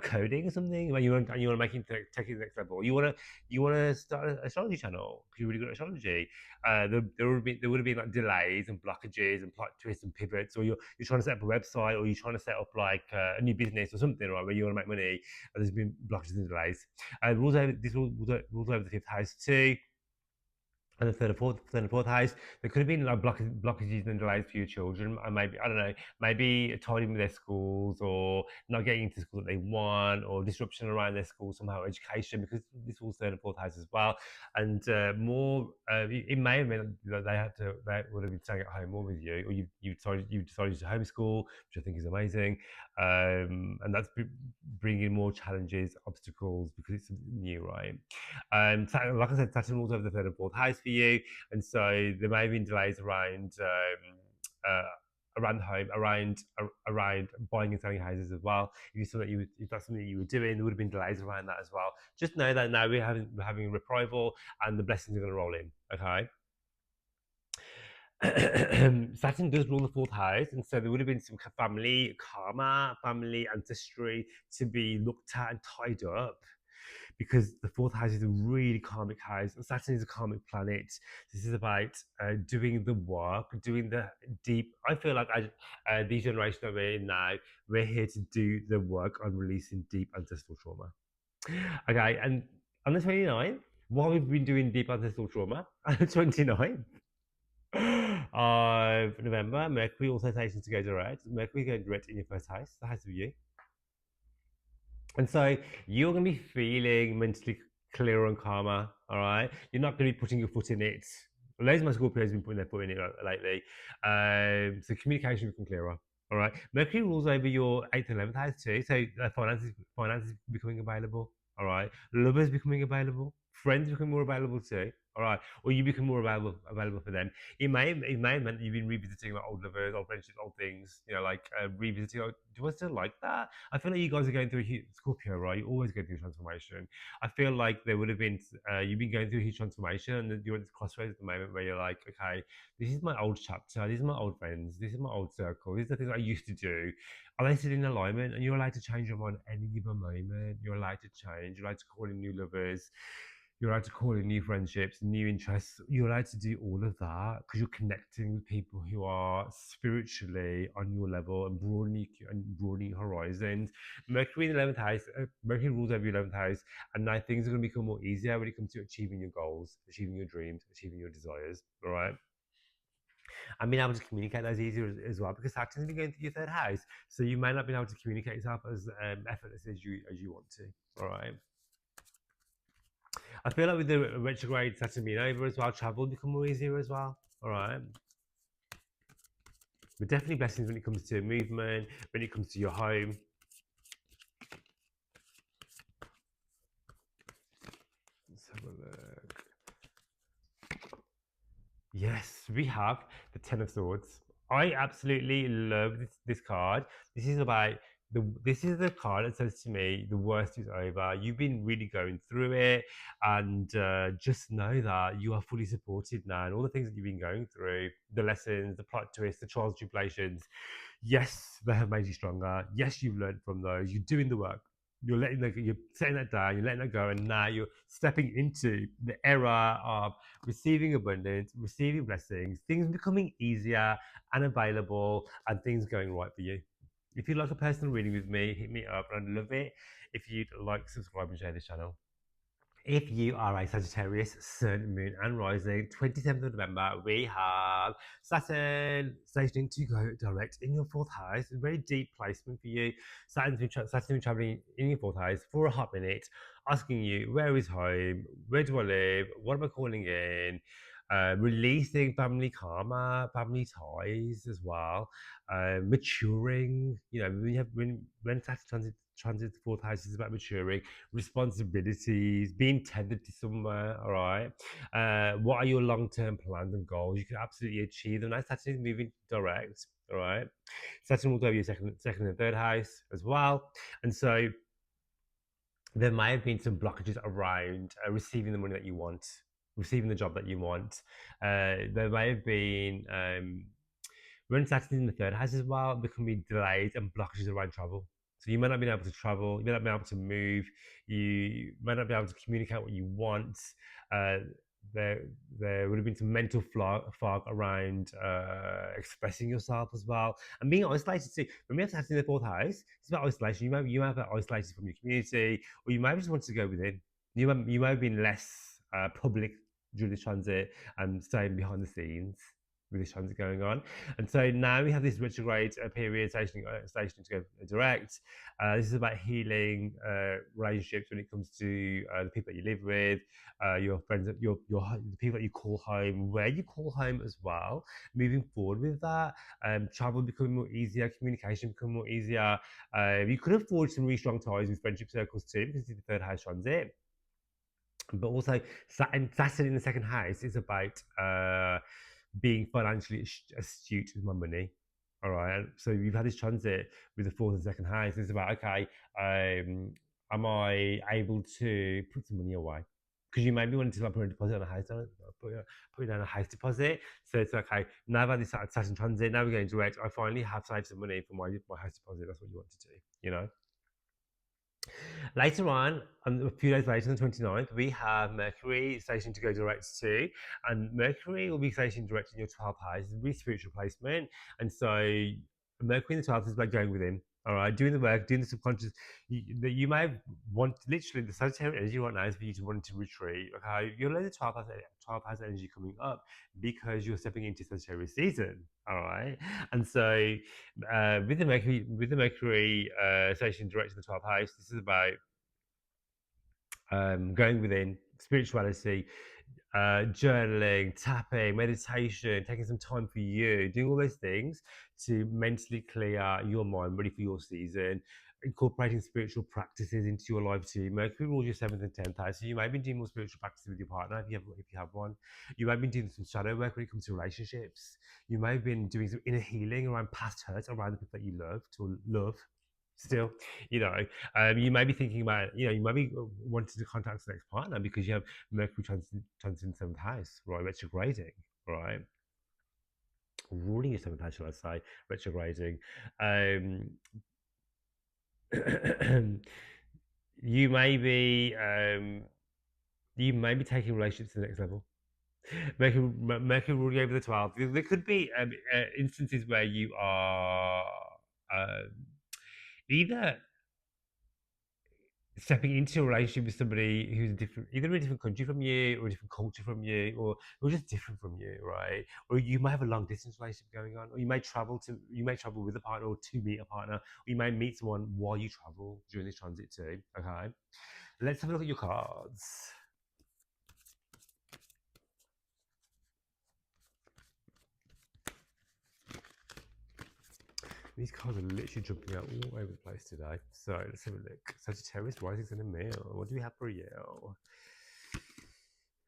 Speaker 1: coding or something. When you want to make it take it to the next level. You want to start an astrology channel because you're really good at astrology. There would have been like delays and blockages and plot twists and pivots, or you're trying to set up a website, or you're trying to set up like a new business or something, right? Where you want to make money. And there's been blockages and delays. Rules over the fifth house too, and the third and fourth house. There could have been like blockages and delays for your children, and maybe I don't know, maybe tidying with their schools, or not getting into the school that they want, or disruption around their school somehow, education, because this was third and fourth house as well, and more. It may have meant that they would have been staying at home more with you, or you decided to homeschool, which I think is amazing, and that's bringing more challenges, obstacles because it's new, right? Like I said, Saturn rules over the third and fourth house for you, and so there may have been delays around the home, around buying and selling houses as well. If that's something that you were doing, there would have been delays around that as well. Just know that now we're having a reprisal, and the blessings are going to roll in. Okay. Saturn does rule the fourth house, and so there would have been some family karma, family ancestry to be looked at and tied up, because the fourth house is a really karmic house. Saturn is a karmic planet. This is about doing the work, doing the deep. I feel like these generations that we're in now, we're here to do the work on releasing deep ancestral trauma. Okay, and on the 29th, while we've been doing deep ancestral trauma, on the 29th, November, Mercury also takes to go direct. Mercury going direct in your first house, the house of you. And so you're going to be feeling mentally clearer and calmer, all right? You're not going to be putting your foot in it. Loads of my Scorpios have been putting their foot in it lately. So communication will become clearer, all right? Mercury rules over your 8th and 11th house too. So finances becoming available, all right? Lovers becoming available. Friends become more available too, all right? Or you become more available for them. It may have meant that you've been revisiting like old lovers, old friendships, old things, like revisiting. Do I still like that? I feel like you guys are going through a huge Scorpio, right? You always go through transformation. I feel like there would have been you've been going through a huge transformation, and you're at this crossroads at the moment where you're like, okay, this is my old chapter, these are my old friends, this is my old circle, these are the things I used to do. Are they still in alignment? And you're allowed to change your mind at any given moment. You're allowed to change. You're allowed to call in new lovers. You're allowed to call in new friendships, new interests. You're allowed to do all of that because you're connecting with people who are spiritually on your level and broadening your horizons. Mercury in the 11th house, Mercury rules over your 11th house, and now things are going to become more easier when it comes to achieving your goals, achieving your dreams, achieving your desires. All right. And being able to communicate those easier as well because Saturn's been going through your third house. So you may not be able to communicate yourself as effortlessly as you want to. All right. I feel like with the retrograde Saturn being over as well, travel will become more easier as well. All right. But definitely blessings when it comes to movement, when it comes to your home. Let's have a look. Yes, we have the Ten of Swords. I absolutely love this card. This is about this is the card that says to me the worst is over. You've been really going through it, and just know that you are fully supported now. And all the things that you've been going through, the lessons, the plot twists, the trials, tribulations, yes, they have made you stronger. Yes, you've learned from those. You're doing the work. You're setting that down. You're letting that go, and now you're stepping into the era of receiving abundance, receiving blessings, things becoming easier and available, and things going right for you. If you'd like a personal reading with me, hit me up. I'd love it if you'd like, subscribe, and share this channel. If you are a Sagittarius, Sun, Moon, and Rising, 27th of November, we have Saturn stationing to go direct in your fourth house. A very deep placement for you. Saturn's been traveling in your fourth house for a hot minute, asking you, where is home? Where do I live? What am I calling in? Releasing family karma, family ties as well, maturing. When Saturn transit the fourth house is about maturing, responsibilities, being tethered to somewhere. All right. What are your long-term plans and goals? You can absolutely achieve them. Now Saturn is moving direct. All right. Saturn will go your second and third house as well, and so there may have been some blockages around receiving the money that you want, receiving the job that you want. There may have been when Saturn's in the third house as well, there can be delays and blockages around travel. So you might not be able to travel, you might not be able to move, you might not be able to communicate what you want. Uh, there, there would have been some mental fog around expressing yourself as well, and being isolated too. When we have Saturn in the fourth house, it's about isolation. You might have been isolated from your community, or you might have just wanted to go within. You might have been less public during this transit and staying behind the scenes with this transit going on. And so now we have this retrograde period stationing to go direct. This is about healing relationships when it comes to the people that you live with, your friends, the people that you call home, where you call home as well. Moving forward with that, travel becoming more easier, communication becoming more easier. You could have forged some really strong ties with friendship circles too, because it's the third house transit. But also, Saturn in the second house is about being financially astute with my money. All right. So you've had this transit with the fourth and second house. It's about, okay, am I able to put some money away? Because you maybe wanted to like, put a deposit on a house, put down a house deposit. So it's okay. Now I've had this Saturn transit. Now we're going direct. I finally have saved some money for my house deposit. That's what you want to do, Later on, a few days later, on the 29th, we have Mercury stationed to go direct to, and Mercury will be stationed direct in your 12th house. It's a really spiritual placement, and so Mercury in the 12th is about going within. All right, doing the work, doing the subconscious. You may want literally the Sagittarius energy right now is for you to want to retreat. Okay, you're letting the 12 house energy coming up because you're stepping into Sagittarius season. All right, and so with the Mercury station direct in the 12th house, this is about going within spirituality, journaling, tapping, meditation, taking some time for you, doing all those things to mentally clear your mind, ready for your season, incorporating spiritual practices into your life too. Mercury rules your 7th and 10th house, so you may be doing more spiritual practices with your partner if you have one. You may be doing some shadow work when it comes to relationships. You may have been doing some inner healing around past hurts around the people that you loved or love still, you know. You might be thinking about, you might be wanting to contact the next partner because you have Mercury transiting 7th house, right? Retrograding, right? Ruling your 7th house, shall I say, retrograding. Um, you may be taking relationships to the next level. Mercury ruling over the 12th. There could be instances where you are um either stepping into a relationship with somebody who's different, either a different country from you or a different culture from you, or just different from you, right? Or you might have a long distance relationship going on, or you may travel with a partner or to meet a partner, or you may meet someone while you travel during this transit too. Okay, let's have a look at your cards. These cards are literally jumping out all over the place today. So let's have a look. Sagittarius rising in the middle. What do we have for you?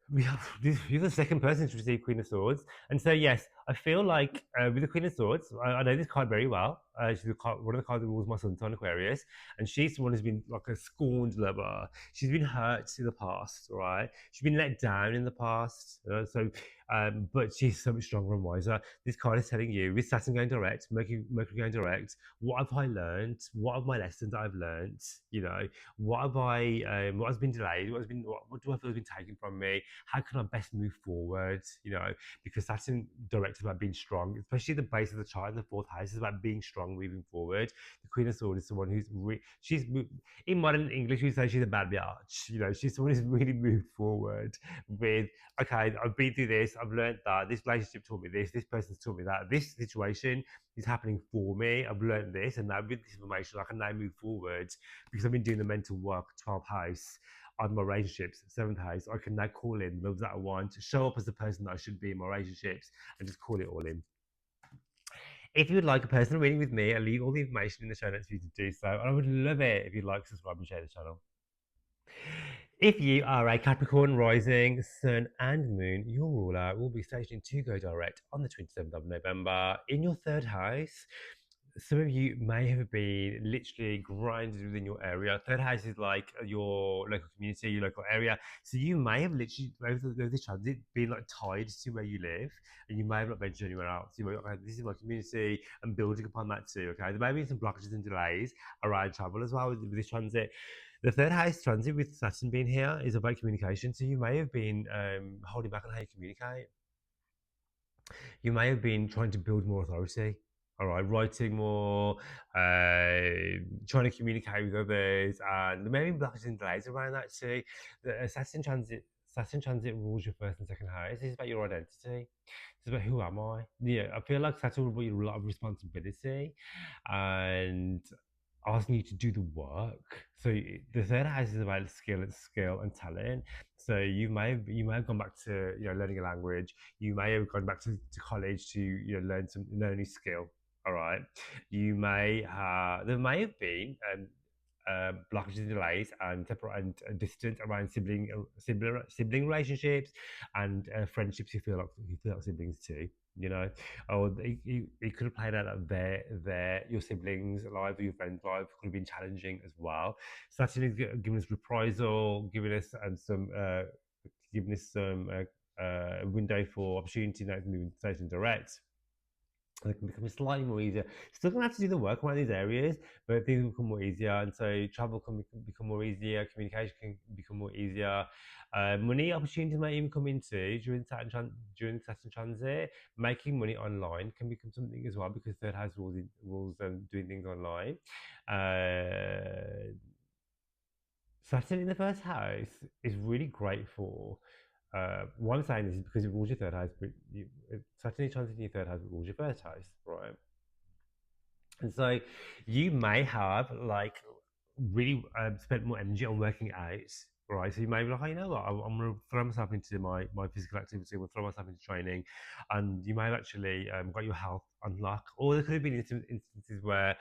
Speaker 1: You're the second person to receive Queen of Swords, and so yes, I feel like with the Queen of Swords, I know this card very well. She's one of the cards that rules my sun sign Aquarius, and she's the one who's been like a scorned lover. She's been hurt in the past, right? She's been let down in the past, but she's so much stronger and wiser. This card is telling you, with Saturn going direct, Mercury going direct, what have I learned? What are my lessons I've learned? You know, what have I? What has been delayed? What do I feel has been taken from me? How can I best move forward? Because Saturn directs about being strong, especially the base of the chart in the 4th house is about being strong moving forward. The Queen of Swords is someone who's in modern English we say she's a bad bitch. She's someone who's really moved forward with, okay, I've been through this, I've learned that, this relationship taught me this person's taught me that, this situation is happening for me, I've learned this, and now with this information I can now move forward because I've been doing the mental work, 12th house on my relationships, 7th house. I can now call in love that I want, show up as the person that I should be in my relationships, and just call it all in. If you would like a personal reading with me, I'll leave all the information in the show notes for you to do so. And I would love it if you'd like, subscribe, and share the channel. If you are a Capricorn rising, sun, and moon, your ruler will be stationed to go direct on the 27th of November in your 3rd house. Some of you may have been literally grinded within your area. 3rd house is like your local community, your local area. So you may have literally, over this transit, been like tied to where you live, and you may have not ventured anywhere else. You may okay, this is my community, and building upon that too. Okay, there may be some blockages and delays around travel as well with this transit. The 3rd house transit with Saturn being here is about communication. So you may have been holding back on how you communicate. You may have been trying to build more authority. All right, writing more, trying to communicate with others, and maybe blockages and delays around that too. The Saturn transit rules your 1st and 2nd house. This is about your identity. It's about who am I? Yeah, I feel like Saturn will bring you a lot of responsibility, and asking you to do the work. So the 3rd house is about skill and talent. So you may have gone back to learning a language. You may have gone back to college to learn a new skill. All right. There may have been blockages and delays and distance around sibling relationships and friendships. You feel like siblings too. Or it could have played out that your siblings' life or your friends' life could have been challenging as well. Saturn is giving us reprisal, giving us some window for opportunity now moving Saturn direct. They can become slightly more easier. Still gonna have to do the work around these areas, but things will become more easier, and so travel can become more easier. Communication can become more easier. Money opportunities might even come into during Saturn transit. Making money online can become something as well because third house rules doing things online. Uh, Saturn in the first house is really great for. What I'm saying this is because it rules your third house, but Saturn is transiting your third house, it rules your first house, right? And so you may have like really spent more energy on working out, right? So you may be like, oh, you know what, I'm going to throw myself into my physical activity, I'm going to throw myself into training. And you may have actually got your health on lock. Or there could have been instances where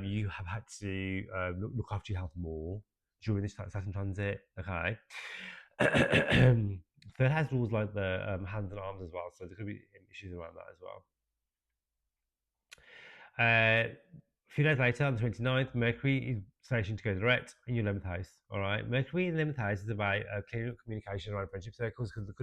Speaker 1: you have had to look after your health more during this Saturn transit, okay? Third has rules like the hands and arms as well, so there could be issues around that as well. A few days later, on the 29th, Mercury is stationed to go direct in your 11th house. All right, Mercury in the 11th house is about clearing up communication around friendship circles because there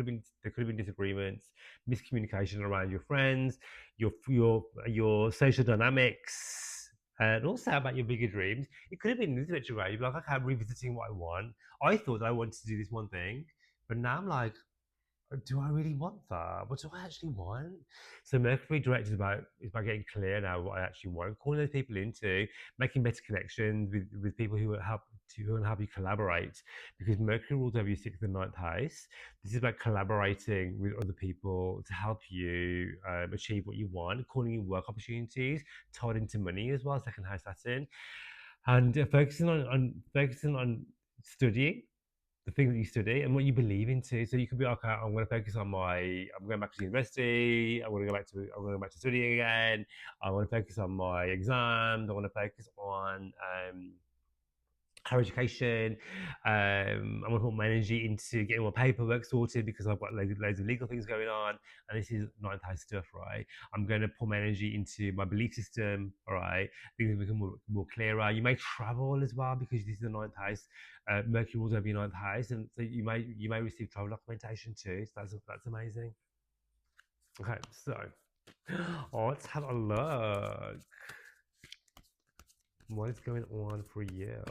Speaker 1: could have been disagreements, miscommunication around your friends, your social dynamics, and also about your bigger dreams. It could have been this retrograde. You'd be like, okay, I'm revisiting what I want. I thought I wanted to do this one thing, but now I'm like, do I really want that? What do I actually want? So Mercury direct is about getting clear now what I actually want, calling those people into, making better connections with people who will help you collaborate. Because Mercury rules over your sixth and ninth house. This is about collaborating with other people to help you achieve what you want, calling in work opportunities, tied into money as well, second house Saturn, and focusing on studying the things that you study and what you believe into. So you could be like, okay, I'm going to focus on I'm going back to university. I'm going to go back to studying again. I want to focus on my exams. I want to focus on higher education. I want to put my energy into getting my paperwork sorted because I've got loads of legal things going on, and this is ninth house stuff, right? I'm going to put my energy into my belief system, all right? Things become more clearer. You may travel as well because this is the ninth house. Mercury rules over your ninth house, and so you may receive travel documentation too. So that's amazing. Okay, so let's have a look. What is going on for you?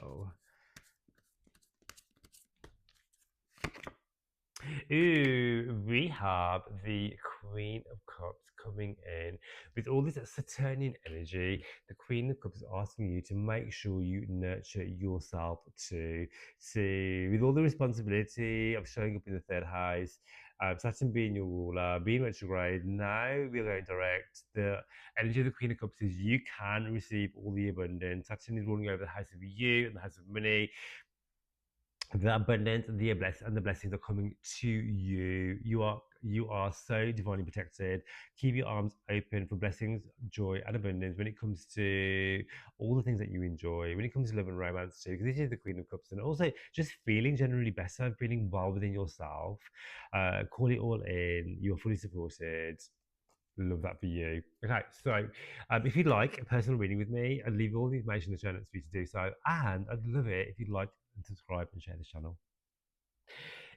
Speaker 1: Ooh, we have the Queen of Cups coming in with all this Saturnian energy. The Queen of Cups is asking you to make sure you nurture yourself too. So, with all the responsibility of showing up in the third house, Saturn being your ruler, being retrograde, now we're going direct. The energy of the Queen of Cups is you can receive all the abundance. Saturn is ruling over the house of you and the house of money. The abundance and the blessings are coming to you. You are so divinely protected. Keep your arms open for blessings, joy, and abundance when it comes to all the things that you enjoy. When it comes to love and romance too, because this is the Queen of Cups, and also just feeling generally better, feeling well within yourself. Call it all in. You are fully supported. Love that for you. Okay, so if you'd like a personal reading with me, I'd leave all the information in the show notes for you to do so. And I'd love it if you'd like and subscribe and share this channel.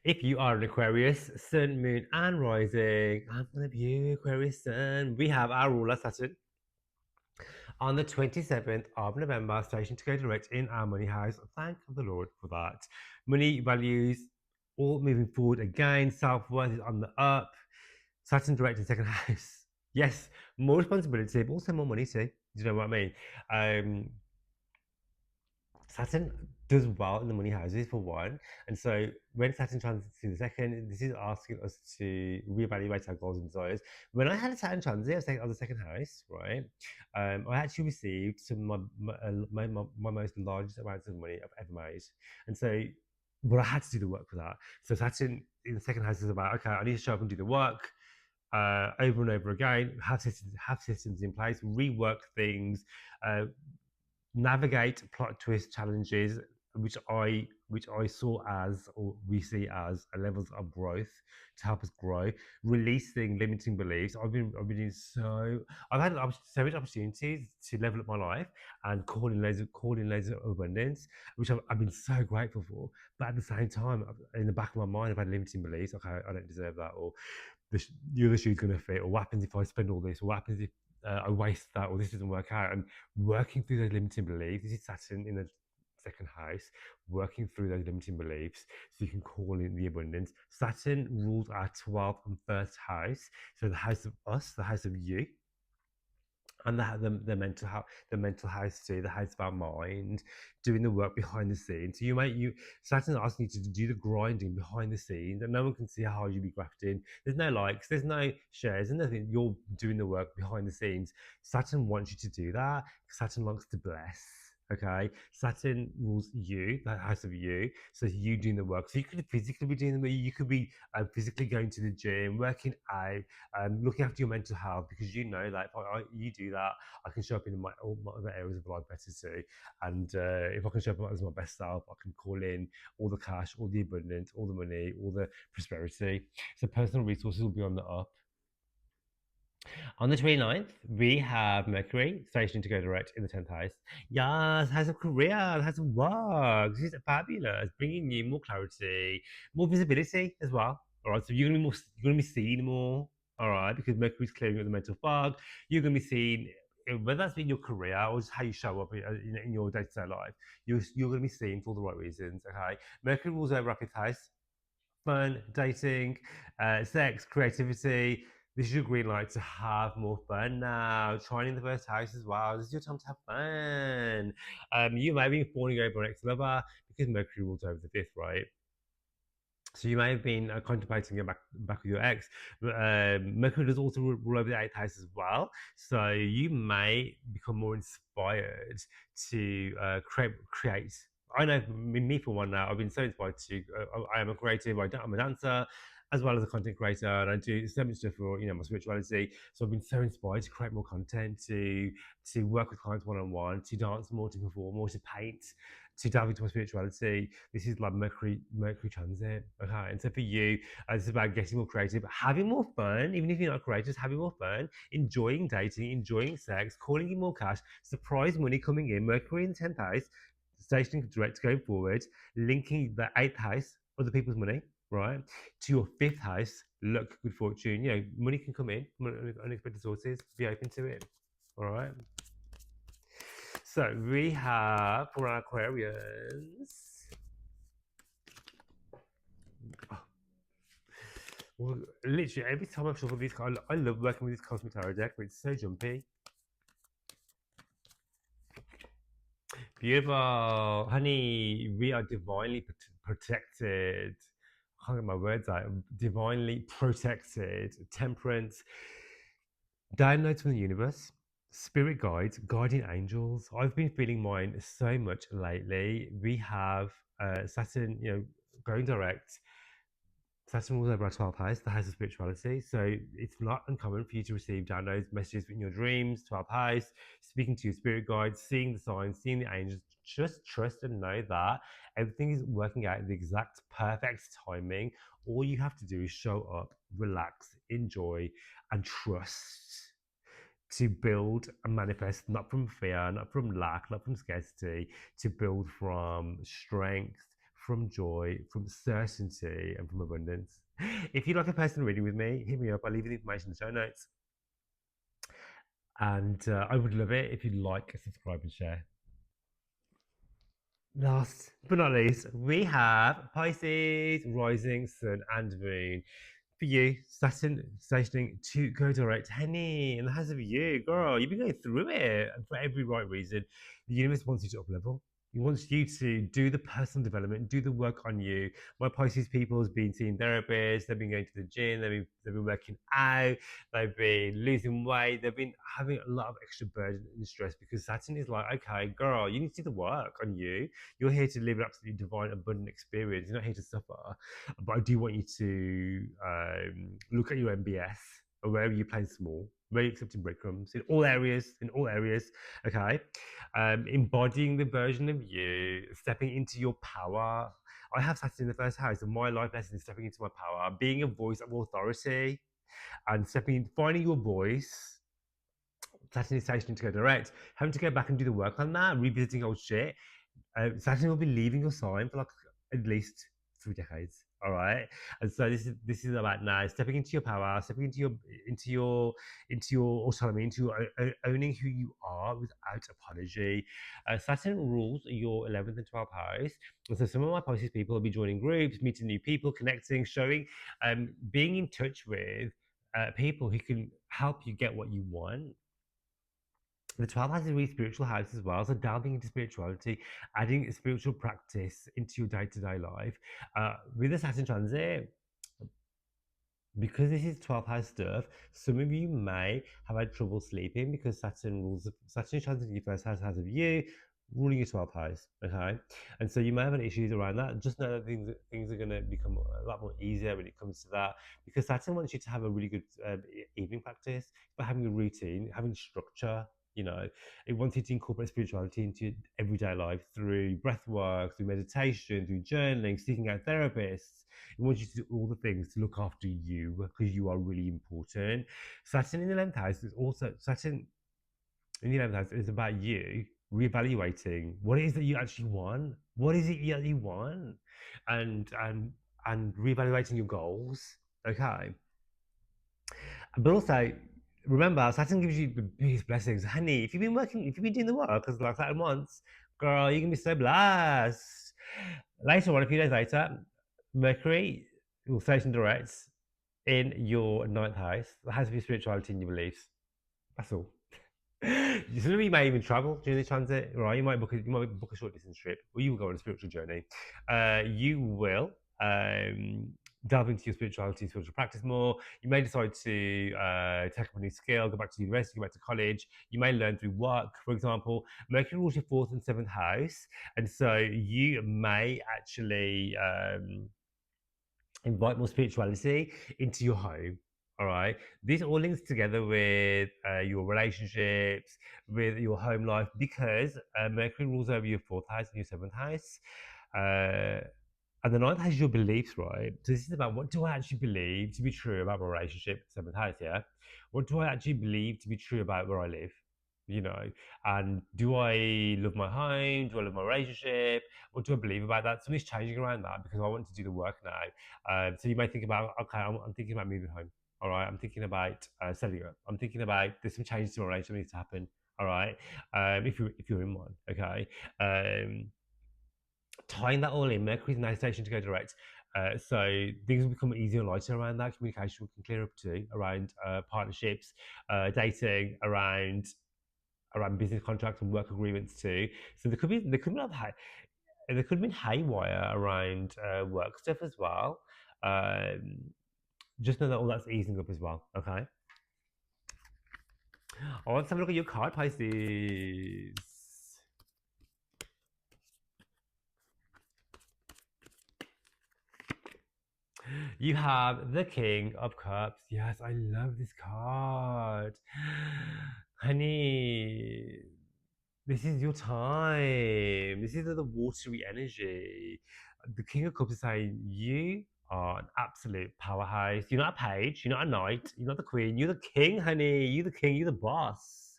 Speaker 1: If you are an Aquarius, Sun, Moon, and Rising, I'm one of you, Aquarius Sun. We have our ruler Saturn on the 27th of November, stationed to go direct in our money house. Thank the Lord for that. Money values all moving forward again. Self worth is on the up. Saturn direct in second house. Yes, more responsibility, but also more money too. Do you know what I mean? Um, Saturn does well in the money houses for one, and so when Saturn transits to the second, this is asking us to reevaluate our goals and desires. When I had a Saturn transit, I was the second house, right? I actually received some of my most largest amounts of money I've ever made, and so, but I had to do the work for that. So Saturn in the second house is about, okay, I need to show up and do the work over and over again. Have systems in place, rework things, uh, navigate plot twist challenges, which I saw as, or we see as, a levels of growth to help us grow, releasing limiting beliefs. I've been doing I've had so many opportunities to level up my life and call in loads of abundance, which I've been so grateful for. But at the same time, in the back of my mind, I've had limiting beliefs. Okay, I don't deserve that, or the other shoe's gonna fit, or what happens if I spend all this, or what happens if I waste that, or this doesn't work out, and working through those limiting beliefs. This is Saturn in the second house, working through those limiting beliefs so you can call in the abundance. Saturn rules our 12th and first house, so the house of us, the house of you, and the mental house too, the house of our mind, doing the work behind the scenes. So you Saturn asking you to do the grinding behind the scenes, and no one can see how hard you be grafting. There's no likes, there's no shares, and nothing. You're doing the work behind the scenes. Saturn wants you to do that. Saturn likes to bless. Okay, Saturn rules you, the house of you, so you doing the work. So you could physically be doing the work. You could be physically going to the gym, working out, looking after your mental health, because you know that if you do that, I can show up in all my other areas of life better too. And if I can show up as my best self, I can call in all the cash, all the abundance, all the money, all the prosperity. So personal resources will be on the up. On the 29th, we have Mercury stationing to go direct in the 10th house. Yes, has a career, has a work. This is fabulous, bringing you more clarity, more visibility as well. All right, so you're gonna be seen more. All right, because Mercury's clearing up the mental fog. You're gonna be seen, whether that's in your career or just how you show up in your day-to-day life. You're gonna be seen for the right reasons. Okay, Mercury rules over our 5th house. Fun, dating, sex, creativity. This is your green light to have more fun now. Trying in the first house as well. This is your time to have fun. You may be falling over an ex-lover because Mercury rules over the 5th, right? So you may have been contemplating getting back with your ex. But, Mercury does also rule over the 8th house as well. So you may become more inspired to create. I know me for one now. I've been so inspired to. I am a creative. I'm a dancer, as well as a content creator, and I do so much stuff for my spirituality. So I've been so inspired to create more content, to work with clients one on one, to dance more, to perform more, to paint, to dive into my spirituality. This is like Mercury transit. Okay, and so for you, it's about getting more creative, having more fun, even if you're not creative, having more fun, enjoying dating, enjoying sex, calling in more cash, surprise money coming in. Mercury in the 10th house, stationing direct going forward, linking the 8th house, other people's money, right, to your 5th house, luck, good fortune. Money can come in from unexpected sources. Be open to it. All right. So we have for our Aquarians. Oh, well, literally every time I've shuffled these cards, I love working with this Cosmic Tarot deck, but it's so jumpy. Beautiful, honey. We are divinely protected. I can't get my words out. Divinely protected. Temperance. Downloads from the universe. Spirit guides, guardian angels. I've been feeling mine so much lately. We have Saturn, going direct. Saturn rules over our 12th house, the house of spirituality. So it's not uncommon for you to receive downloads, messages in your dreams, 12th house, speaking to your spirit guides, seeing the signs, seeing the angels. Just trust and know that everything is working out in the exact perfect timing. All you have to do is show up, relax, enjoy, and trust to build and manifest, not from fear, not from lack, not from scarcity, to build from strength, from joy, from certainty, and from abundance. If you'd like a personal reading with me, hit me up. I'll leave you the information in the show notes. And I would love it if you'd like, subscribe, and share. Last but not least, we have Pisces, rising, sun, and moon. For you, Saturn stationing to go direct. Henny, in the hands of you, girl, you've been going through it, and for every right reason. The universe wants you to up level. It wants you to do the personal development, do the work on you. My Pisces people has been seeing therapists, they've been going to the gym, they've been working out, they've been losing weight, they've been having a lot of extra burden and stress because Saturn is like, okay, girl, you need to do the work on you. You're here to live an absolutely divine, abundant experience. You're not here to suffer. But I do want you to look at your MBS or wherever you're playing small, where you're accepting breadcrumbs in all areas, okay? Embodying the version of you, stepping into your power. I have Saturn in the first house, and my life lesson is stepping into my power, being a voice of authority, and finding your voice. Saturn is stationing to go direct, having to go back and do the work on that, revisiting old shit. Saturn will be leaving your sign for like at least 3 decades. All right, and so this is about now stepping into your power, stepping into your into your autonomy, into owning who you are without apology. Saturn rules your 11th and 12th house, and so some of my Pisces people will be joining groups, meeting new people, connecting, showing, being in touch with people who can help you get what you want. The 12th has a really spiritual house as well, so delving into spirituality, adding spiritual practice into your day-to-day life. With the Saturn transit, because this is 12th house stuff, some of you may have had trouble sleeping because Saturn transit in your first house has a view ruling your 12th house. Okay, and so you may have had issues around that. Just know that things are going to become a lot more easier when it comes to that, because Saturn wants you to have a really good evening practice, but having a routine, having structure. You know, it wants you to incorporate spirituality into your everyday life through breath work, through meditation, through journaling, seeking out therapists. It wants you to do all the things to look after you because you are really important. Saturn in the 11th house is also Saturn in the 11th house is about you reevaluating what it is that you actually want. What is it that you want, and reevaluating your goals. Okay, but also remember, Saturn gives you the biggest blessings, honey. If you've been doing the work, because like Saturn wants, girl, you're gonna be so blessed. Later on, a few days later, Mercury will station direct in your ninth house. The house of your spirituality and your beliefs. That's all. Some of you may even travel during this transit, right? You might book a short distance trip, or you will go on a spiritual journey. You will delve into your spirituality and spiritual practice more. You may decide to take up a new skill, go back to university, go back to college. You may learn through work, for example. Mercury rules your fourth and seventh house, and so you may actually invite more spirituality into your home. All right, this all links together with your relationships, with your home life, because Mercury rules over your fourth house and your seventh house. Uh, and the ninth has your beliefs, right? So this is about, what do I actually believe to be true about my relationship, seventh house, yeah? What do I actually believe to be true about where I live? You know, and do I love my home? Do I love my relationship? What do I believe about that? Something's changing around that because I want to do the work now. So you might think about, okay, I'm thinking about moving home. All right, I'm thinking about setting up. I'm thinking about, there's some changes to my relationship that needs to happen. All right, if you're in one, okay. Tying that all in, Mercury's now station to go direct. So things will become easier and lighter around that. Communication can clear up too around partnerships, dating, around business contracts and work agreements too. So there could be haywire around work stuff as well. Um, just know that all that's easing up as well. Okay. Oh, let's have a look at your card, Pisces. You have the King of Cups. Yes, I love this card. Honey, this is your time. This is the watery energy. The King of Cups is saying you are an absolute powerhouse. You're not a page. You're not a knight. You're not the queen. You're the king, honey. You're the king. You're the boss.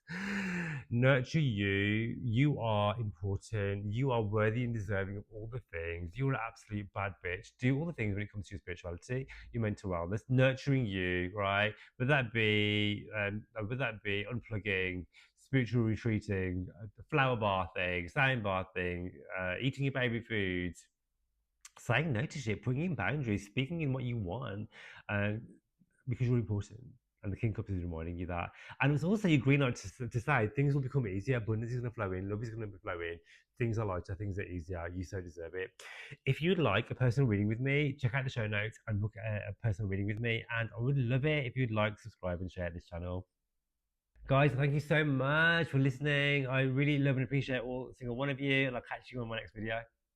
Speaker 1: Nurture you. You are important. You are worthy and deserving of all the things. You're an absolute bad bitch. Do all the things when it comes to your spirituality, your mental wellness, nurturing you, right? Would that be unplugging, spiritual retreating, flower bathing, sound bathing, eating your baby food, saying no to shit, putting in boundaries, speaking in what you want, uh, because you're important. And the King Cup is reminding you that. And it's also your green light to say things will become easier, abundance is going to flow in, love is going to flow in, things are lighter, things are easier, you so deserve it. If you'd like a personal reading with me, check out the show notes and book a personal reading with me. And I would love it if you'd like, subscribe, and share this channel. Guys, thank you so much for listening. I really love and appreciate all single one of you, and I'll catch you on my next video.